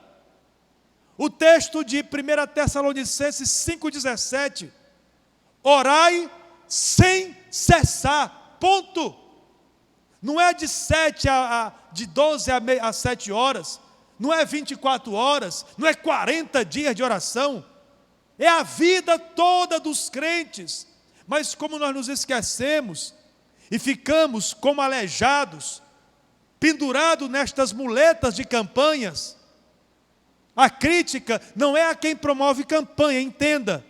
O texto de 1 Tessalonicenses 5,17, orai sem cessar, ponto. Não é de 12 a 7 horas, não é 24 horas, não é 40 dias de oração, é a vida toda dos crentes. Mas como nós nos esquecemos e ficamos como aleijados, pendurados nestas muletas de campanhas, a crítica não é a quem promove campanha, entenda.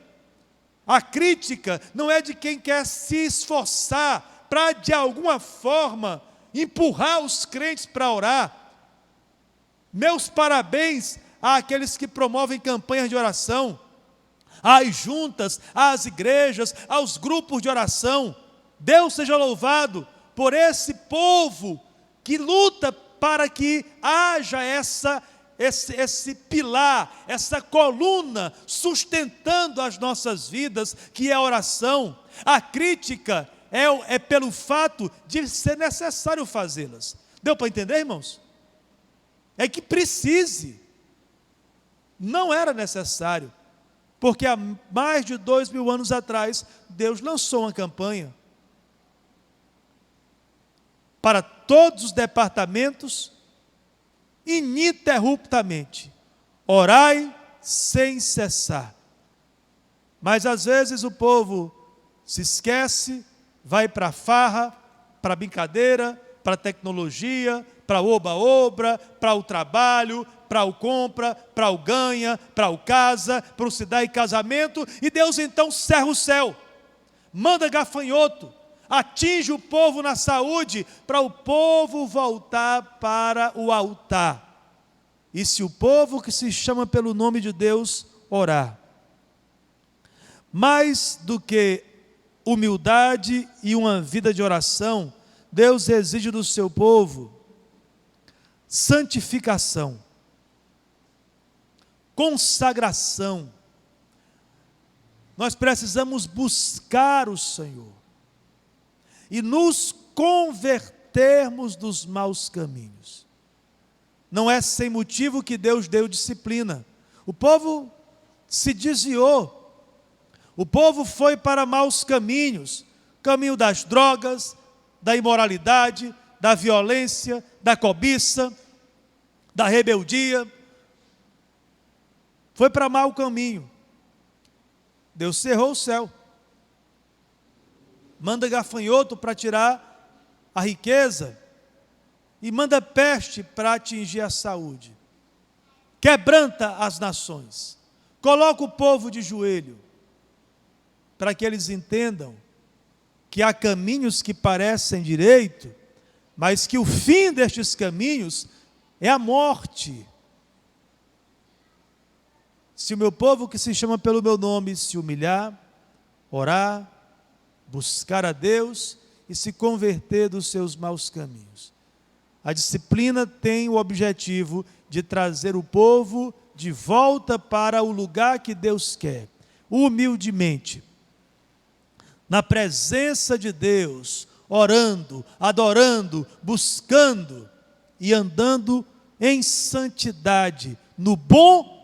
A crítica não é de quem quer se esforçar para, de alguma forma, empurrar os crentes para orar. Meus parabéns àqueles que promovem campanhas de oração, às juntas, às igrejas, aos grupos de oração. Deus seja louvado por esse povo que luta para que haja esse pilar, essa coluna sustentando as nossas vidas, que é a oração. A crítica é pelo fato de ser necessário fazê-las. Deu para entender, irmãos? É que precise. Não era necessário, porque há mais de 2000 anos atrás, Deus lançou uma campanha para todos os departamentos, ininterruptamente: orai sem cessar. Mas às vezes o povo se esquece, vai para a farra, para a brincadeira, para a tecnologia, para o oba-oba, para o trabalho, para o compra, para o ganha, para o casa, para o se dar em casamento, e Deus então cerra o céu, manda gafanhoto, atinge o povo na saúde, para o povo voltar para o altar. E se o povo que se chama pelo nome de Deus orar, mais do que humildade e uma vida de oração, Deus exige do seu povo santificação, consagração, nós precisamos buscar o Senhor e nos convertermos dos maus caminhos. Não é sem motivo que Deus deu disciplina. O povo se desviou, o povo foi para maus caminhos, caminho das drogas, da imoralidade, da violência, da cobiça, da rebeldia. Foi para mau caminho. Deus cerrou o céu. Manda gafanhoto para tirar a riqueza e manda peste para atingir a saúde. Quebranta as nações. Coloca o povo de joelho para que eles entendam que há caminhos que parecem direito, mas que o fim destes caminhos é a morte. Se o meu povo que se chama pelo meu nome se humilhar, orar, buscar a Deus e se converter dos seus maus caminhos. A disciplina tem o objetivo de trazer o povo de volta para o lugar que Deus quer, humildemente, na presença de Deus, orando, adorando, buscando e andando em santidade, no bom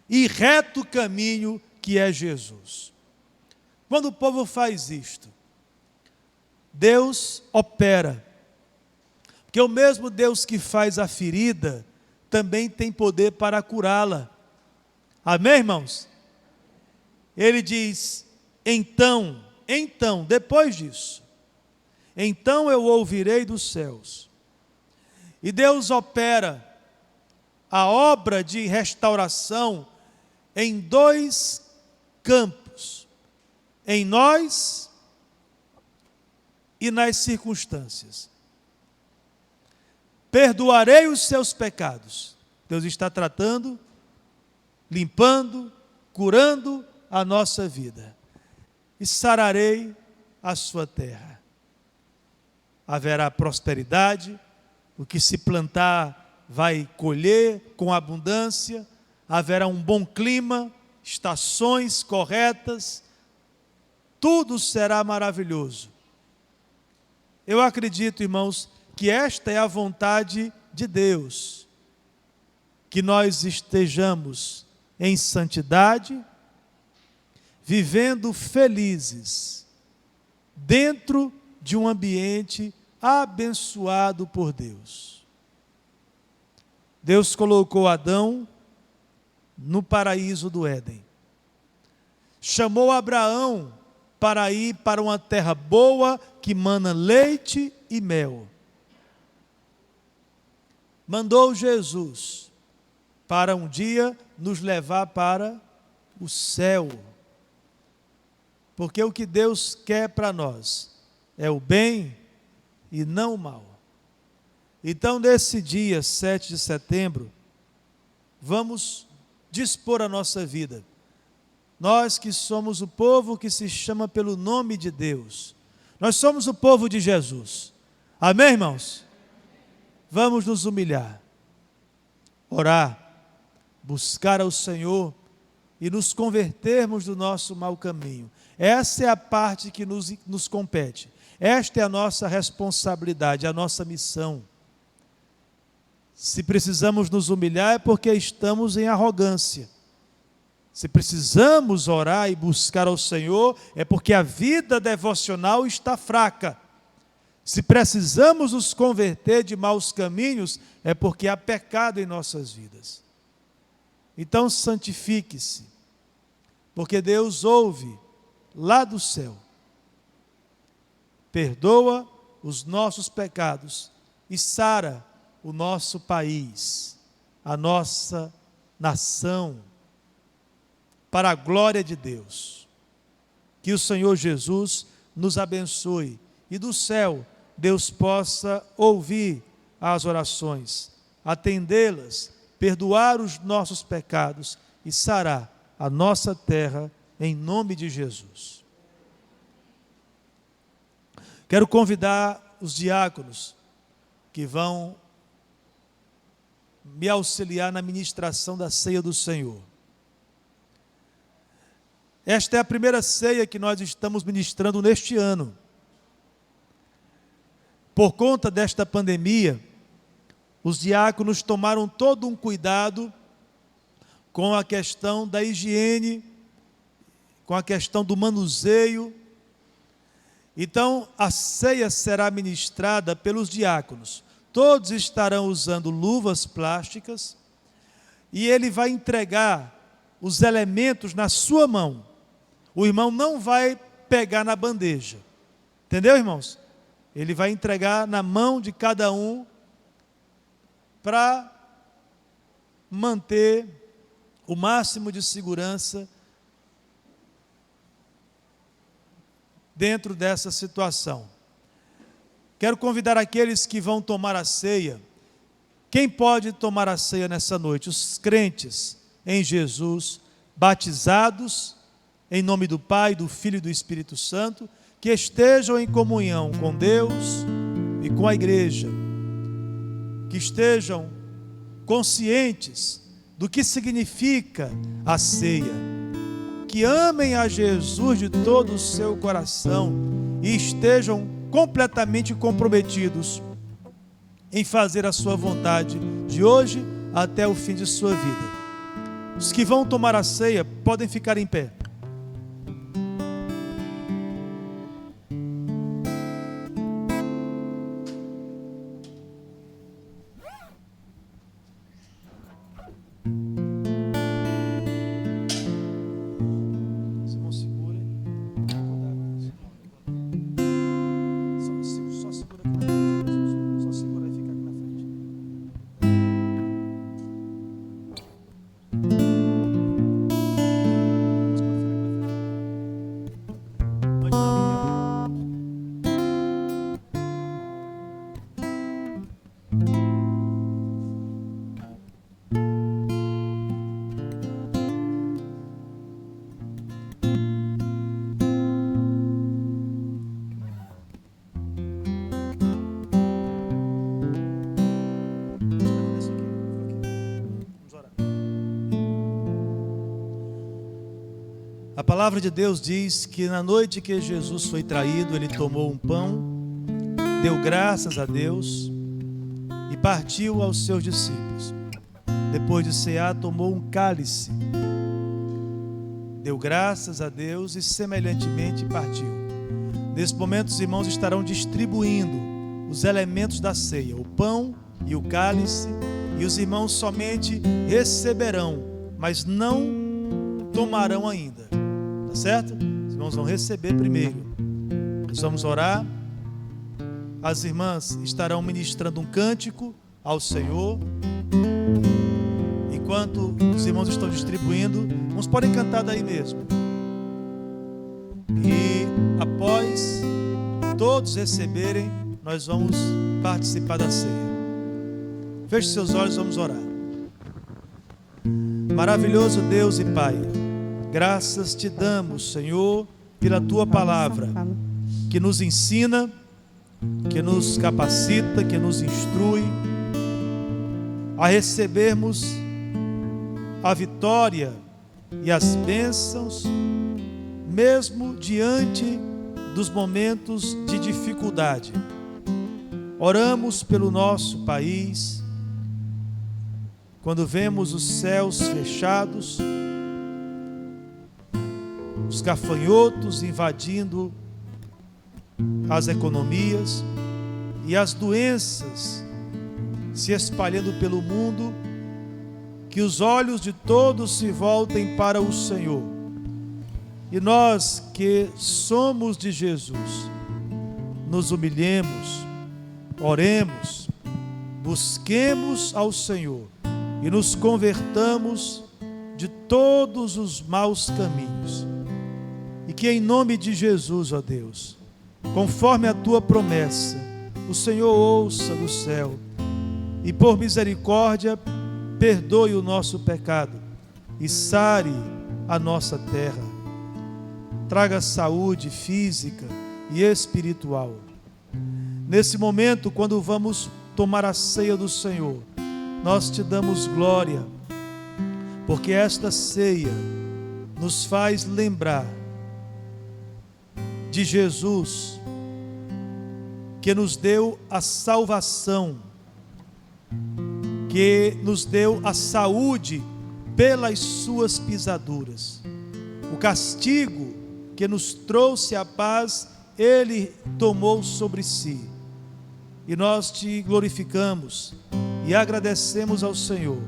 e reto caminho que é Jesus. Quando o povo faz isto, Deus opera, porque o mesmo Deus que faz a ferida, também tem poder para curá-la. Amém, irmãos? Ele diz, então, depois disso, então eu ouvirei dos céus. E Deus opera a obra de restauração em dois campos, em nós e nas circunstâncias. Perdoarei os seus pecados. Deus está tratando, limpando, curando a nossa vida. E sararei a sua terra. Haverá prosperidade, o que se plantar vai colher com abundância, haverá um bom clima, estações corretas, tudo será maravilhoso. Eu acredito, irmãos, que esta é a vontade de Deus, que nós estejamos em santidade, vivendo felizes, dentro de um ambiente abençoado por Deus. Deus colocou Adão no paraíso do Éden. Chamou Abraão para ir para uma terra boa que mana leite e mel. Mandou Jesus para um dia nos levar para o céu. Porque o que Deus quer para nós é o bem e não o mal. Então, nesse dia 7 de setembro, vamos dispor a nossa vida. Nós que somos o povo que se chama pelo nome de Deus. Nós somos o povo de Jesus. Amém, irmãos? Vamos nos humilhar, orar, buscar ao Senhor e nos convertermos do nosso mau caminho. Essa é a parte que nos compete. Esta é a nossa responsabilidade, a nossa missão. Se precisamos nos humilhar é porque estamos em arrogância. Se precisamos orar e buscar ao Senhor é porque a vida devocional está fraca. Se precisamos nos converter de maus caminhos é porque há pecado em nossas vidas. Então santifique-se, porque Deus ouve lá do céu, perdoa os nossos pecados e sara o nosso país, a nossa nação, para a glória de Deus. Que o Senhor Jesus nos abençoe e do céu Deus possa ouvir as orações, atendê-las, perdoar os nossos pecados e sarar a nossa terra em nome de Jesus. Quero convidar os diáconos que vão me auxiliar na ministração da ceia do Senhor. Esta é a primeira ceia que nós estamos ministrando neste ano. Por conta desta pandemia, os diáconos tomaram todo um cuidado com a questão da higiene, com a questão do manuseio. Então, a ceia será ministrada pelos diáconos. Todos estarão usando luvas plásticas e ele vai entregar os elementos na sua mão. O irmão não vai pegar na bandeja. Entendeu, irmãos? Ele vai entregar na mão de cada um para manter o máximo de segurança dentro dessa situação. Quero convidar aqueles que vão tomar a ceia. Quem pode tomar a ceia nessa noite? Os crentes em Jesus, batizados em nome do Pai, do Filho e do Espírito Santo, que estejam em comunhão com Deus e com a igreja, que estejam conscientes do que significa a ceia, que amem a Jesus de todo o seu coração e estejam completamente comprometidos em fazer a sua vontade de hoje até o fim de sua vida. Os que vão tomar a ceia podem ficar em pé. A palavra de Deus diz que na noite que Jesus foi traído, ele tomou um pão, deu graças a Deus e partiu aos seus discípulos. Depois de cear, tomou um cálice, deu graças a Deus e semelhantemente partiu. Nesse momento, os irmãos estarão distribuindo os elementos da ceia, o pão e o cálice, e os irmãos somente receberão, mas não tomarão ainda. Tá certo? Os irmãos vão receber primeiro. Nós vamos orar. As irmãs estarão ministrando um cântico ao Senhor. Enquanto os irmãos estão distribuindo, uns podem cantar daí mesmo. E após todos receberem, nós vamos participar da ceia. Feche seus olhos, vamos orar. Maravilhoso Deus e Pai, graças te damos, Senhor, pela tua palavra, que nos ensina, que nos capacita, que nos instrui a recebermos a vitória e as bênçãos, mesmo diante dos momentos de dificuldade. Oramos pelo nosso país, quando vemos os céus fechados, os gafanhotos invadindo as economias e as doenças se espalhando pelo mundo, que os olhos de todos se voltem para o Senhor. E nós que somos de Jesus, nos humilhemos, oremos, busquemos ao Senhor e nos convertamos de todos os maus caminhos. E que em nome de Jesus, ó Deus, conforme a tua promessa, o Senhor ouça do céu e por misericórdia perdoe o nosso pecado e sare a nossa terra. Traga saúde física e espiritual. Nesse momento, quando vamos tomar a ceia do Senhor, nós te damos glória, porque esta ceia nos faz lembrar de Jesus, que nos deu a salvação, que nos deu a saúde pelas suas pisaduras. O castigo que nos trouxe a paz, Ele tomou sobre si. E nós te glorificamos e agradecemos ao Senhor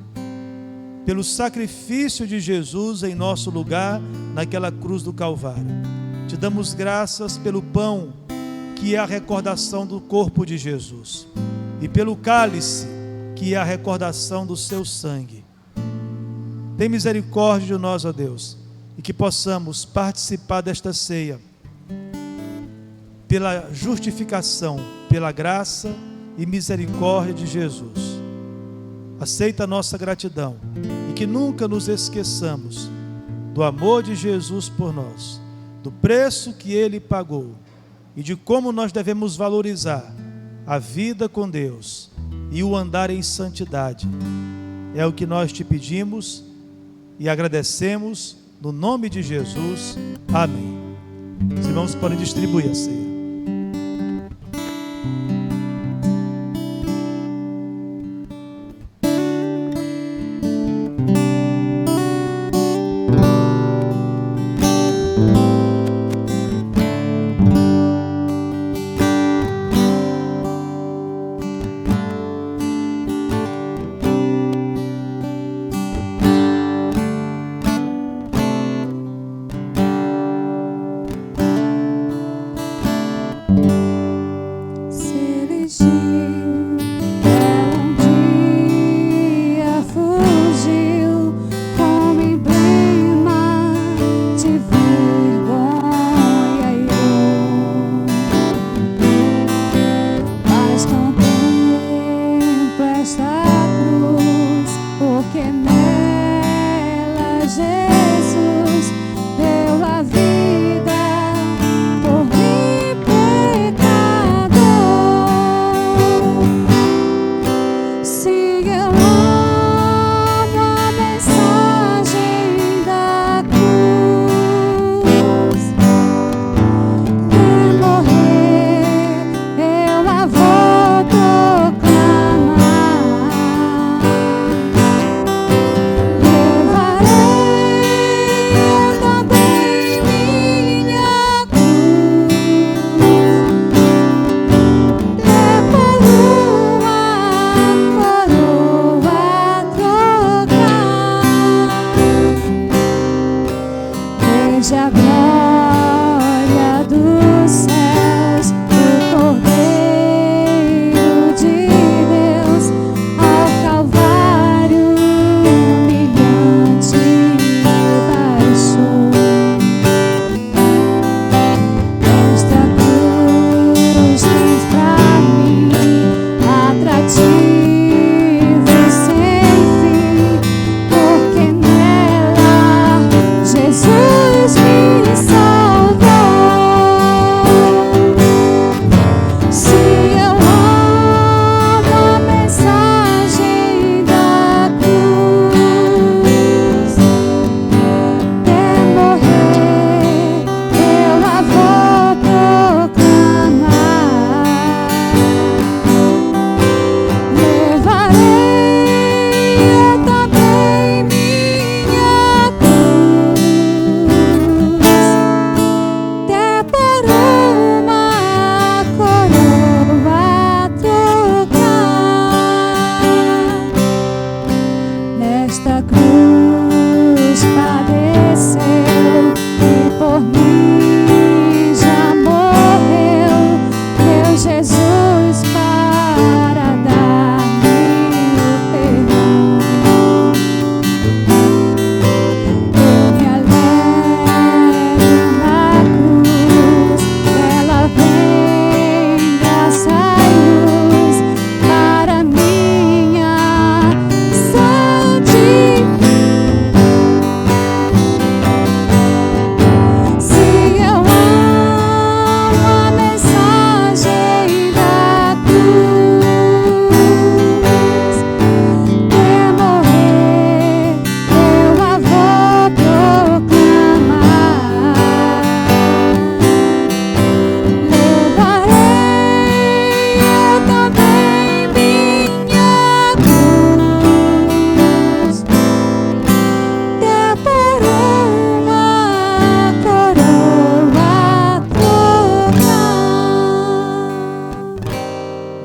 pelo sacrifício de Jesus em nosso lugar naquela cruz do Calvário. Te damos graças pelo pão, que é a recordação do corpo de Jesus, e pelo cálice, que é a recordação do seu sangue. Tem misericórdia de nós, ó Deus, e que possamos participar desta ceia pela justificação, pela graça e misericórdia de Jesus. Aceita a nossa gratidão e que nunca nos esqueçamos do amor de Jesus por nós, do preço que Ele pagou e de como nós devemos valorizar a vida com Deus e o andar em santidade. É o que nós te pedimos e agradecemos no nome de Jesus. Amém. Os irmãos podem distribuir a ceia. Volto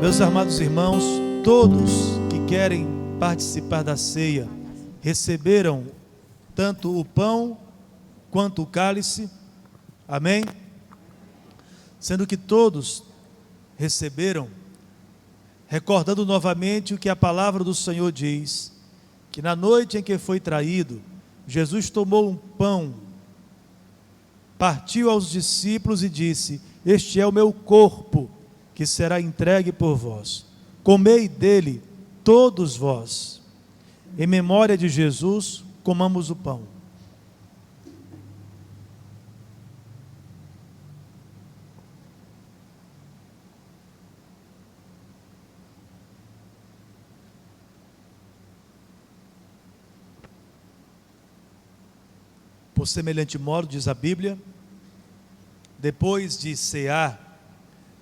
Meus amados irmãos, todos que querem participar da ceia receberam tanto o pão quanto o cálice, amém? Sendo que todos receberam, recordando novamente o que a palavra do Senhor diz, que na noite em que foi traído, Jesus tomou um pão, partiu aos discípulos e disse: este é o meu corpo, que será entregue por vós. Comei dele todos vós. Em memória de Jesus, comamos o pão. Por semelhante modo, diz a Bíblia, depois de cear,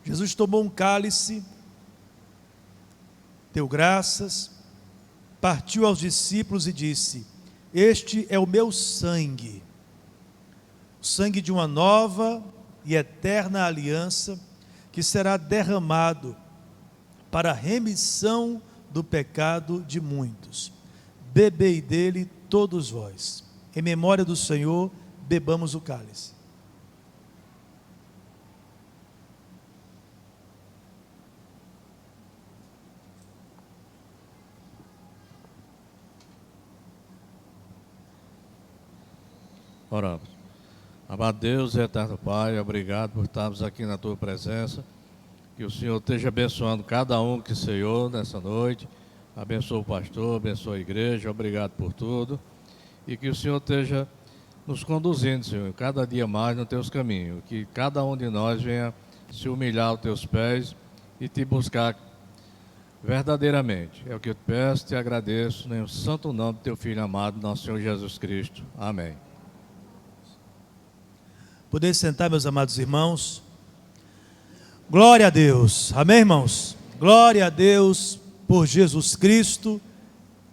Jesus tomou um cálice, deu graças, partiu aos discípulos e disse: este é o meu sangue, o sangue de uma nova e eterna aliança, que será derramado para a remissão do pecado de muitos. Bebei dele todos vós. Em memória do Senhor, bebamos o cálice. Oramos. Amado Deus e eterno Pai, obrigado por estarmos aqui na Tua presença. Que o Senhor esteja abençoando cada um que ceiou nessa noite. Abençoa o pastor, abençoa a igreja, obrigado por tudo. E que o Senhor esteja nos conduzindo, Senhor, cada dia mais nos Teus caminhos. Que cada um de nós venha se humilhar aos Teus pés e Te buscar verdadeiramente. É o que eu te peço, te agradeço, no santo nome do Teu Filho amado, nosso Senhor Jesus Cristo. Amém. Poder sentar, meus amados irmãos. Glória a Deus, amém, irmãos? Glória a Deus por Jesus Cristo,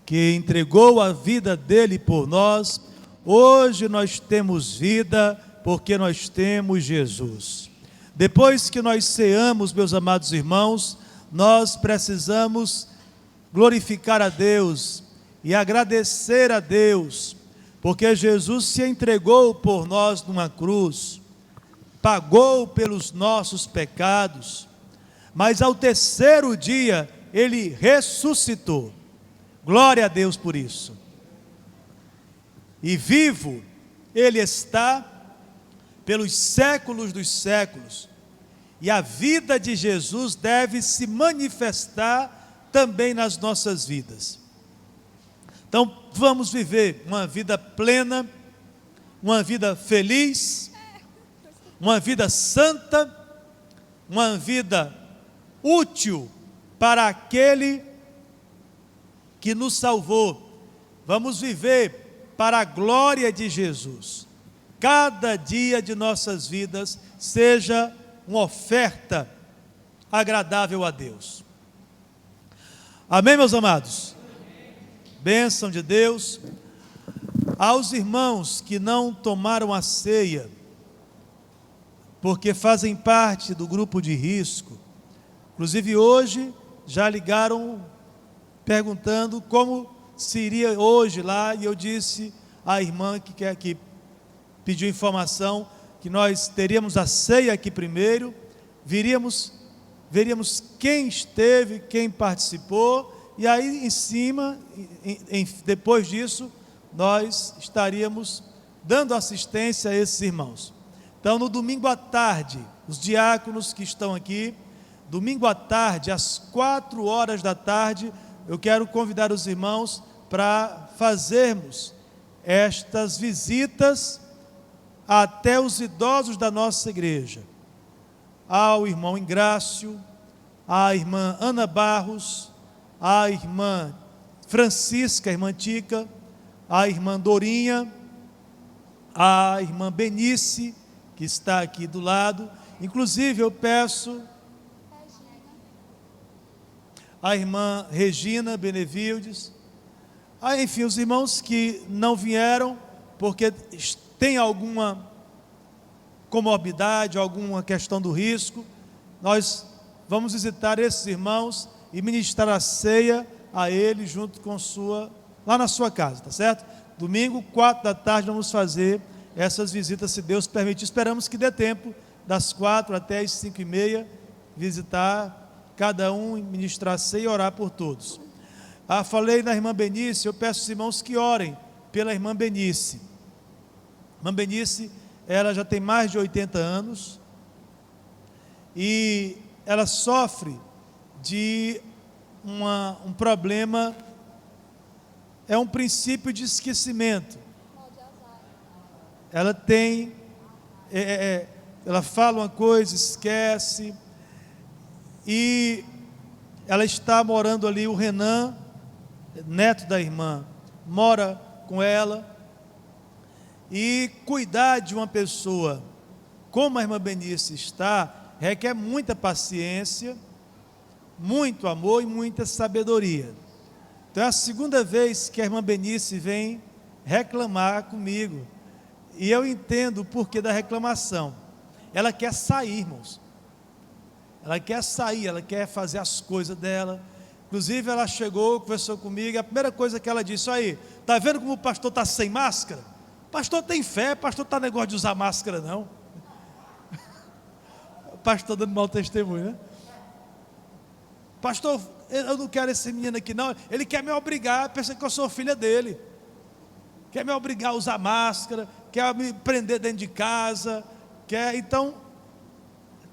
que entregou a vida dele por nós. Hoje nós temos vida porque nós temos Jesus. Depois que nós ceamos, meus amados irmãos, nós precisamos glorificar a Deus e agradecer a Deus, porque Jesus se entregou por nós numa cruz, pagou pelos nossos pecados, mas ao terceiro dia Ele ressuscitou. Glória a Deus por isso. E vivo Ele está pelos séculos dos séculos. E a vida de Jesus deve se manifestar também nas nossas vidas. Então, vamos viver uma vida plena, uma vida feliz, uma vida santa, uma vida útil para aquele que nos salvou. Vamos viver para a glória de Jesus. Cada dia de nossas vidas seja uma oferta agradável a Deus. Amém, meus amados? Bênção de Deus. Aos irmãos que não tomaram a ceia, porque fazem parte do grupo de risco, inclusive hoje já ligaram perguntando como se iria hoje lá, e eu disse à irmã que pediu informação que nós teríamos a ceia aqui primeiro, veríamos quem esteve, quem participou, e aí em cima, depois disso, nós estaríamos dando assistência a esses irmãos. Então, no domingo à tarde, os diáconos que estão aqui, domingo à tarde, às 4 da tarde, eu quero convidar os irmãos para fazermos estas visitas até os idosos da nossa igreja. Ao irmão Ingrácio, à irmã Ana Barros, à irmã Francisca, a irmã Tica, à irmã Dorinha, à irmã Benice, que está aqui do lado. Inclusive eu peço à irmã Regina Benevildes, enfim, os irmãos que não vieram porque tem alguma comorbidade, alguma questão do risco, nós vamos visitar esses irmãos e ministrar a ceia a eles junto com lá na sua casa, tá certo? Domingo, 4 da tarde, vamos fazer essas visitas, se Deus permitir. Esperamos que dê tempo, das 4 até as 5h30, visitar cada um, ministrar a ceia e orar por todos. Falei na irmã Benice, eu peço aos irmãos que orem pela irmã Benice. Irmã Benice, ela já tem mais de 80 anos e ela sofre de um problema, é um princípio de esquecimento. Ela tem, ela fala uma coisa, esquece, e ela está morando ali, o Renan, neto da irmã, mora com ela, e cuidar de uma pessoa como a irmã Benice está, requer muita paciência, muito amor e muita sabedoria. Então é a segunda vez que a irmã Benice vem reclamar comigo, e eu entendo o porquê da reclamação. Ela quer sair, irmãos, ela quer sair, ela quer fazer as coisas dela. Inclusive ela chegou, conversou comigo, e a primeira coisa que ela disse: aí, está vendo como o pastor está sem máscara? O pastor tem fé, o pastor está negócio de usar máscara não. O pastor dando mau testemunho, né? Pastor, eu não quero esse menino aqui não, ele quer me obrigar, pensa que eu sou filha dele, quer me obrigar a usar máscara, quer me prender dentro de casa, então,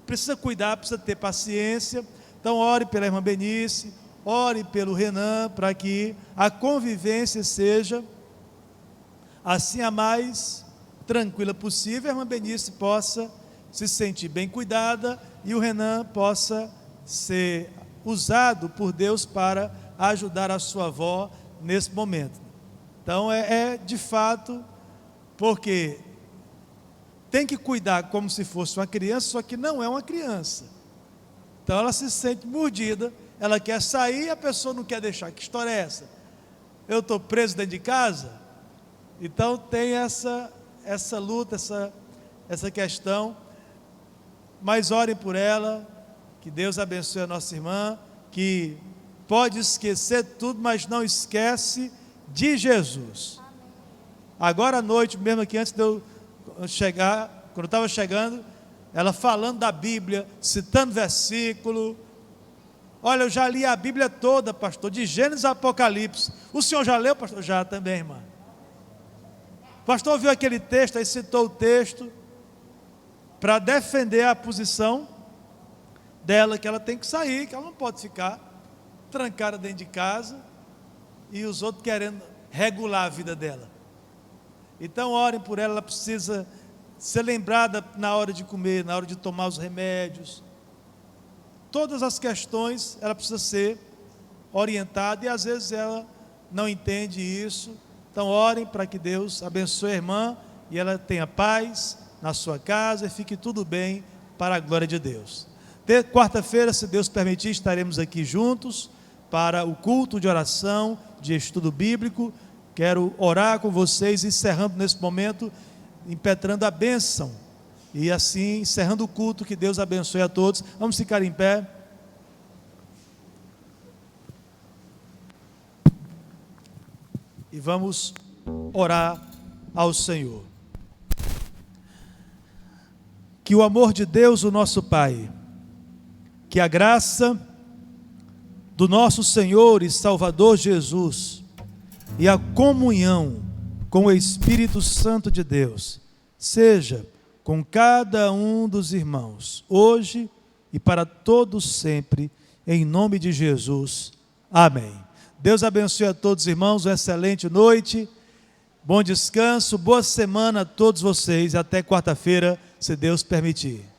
precisa cuidar, precisa ter paciência. Então ore pela irmã Benice, ore pelo Renan, para que a convivência seja assim a mais tranquila possível, a irmã Benice possa se sentir bem cuidada e o Renan possa ser usado por Deus para ajudar a sua avó nesse momento. Então de fato, porque tem que cuidar como se fosse uma criança, só que não é uma criança. Então ela se sente mordida, ela quer sair e a pessoa não quer deixar. Que história é essa? Eu estou preso dentro de casa? Então tem essa luta, essa questão. Mas orem por ela, que Deus abençoe a nossa irmã, que pode esquecer tudo, mas não esquece de Jesus. Agora à noite, mesmo aqui antes de eu chegar, quando eu estava chegando, ela falando da Bíblia, citando versículo. Olha, eu já li a Bíblia toda, pastor, de Gênesis a Apocalipse. O senhor já leu, pastor? Já também, irmã. O pastor viu aquele texto, aí citou o texto, para defender a posição dela, que ela tem que sair, que ela não pode ficar trancada dentro de casa, e os outros querendo regular a vida dela. Então orem por ela, ela precisa ser lembrada na hora de comer, na hora de tomar os remédios. Todas as questões, ela precisa ser orientada, e às vezes ela não entende isso. Então orem para que Deus abençoe a irmã, e ela tenha paz na sua casa, e fique tudo bem para a glória de Deus. Quarta-feira, se Deus permitir, estaremos aqui juntos para o culto de oração, de estudo bíblico. Quero orar com vocês, encerrando nesse momento, impetrando a bênção, e assim encerrando o culto. Que Deus abençoe a todos. Vamos ficar em pé. E vamos orar ao Senhor. Que o amor de Deus, o nosso Pai, que a graça do nosso Senhor e Salvador Jesus e a comunhão com o Espírito Santo de Deus seja com cada um dos irmãos, hoje e para todos sempre, em nome de Jesus. Amém. Deus abençoe a todos, irmãos, uma excelente noite, bom descanso, boa semana a todos vocês, e até quarta-feira, se Deus permitir.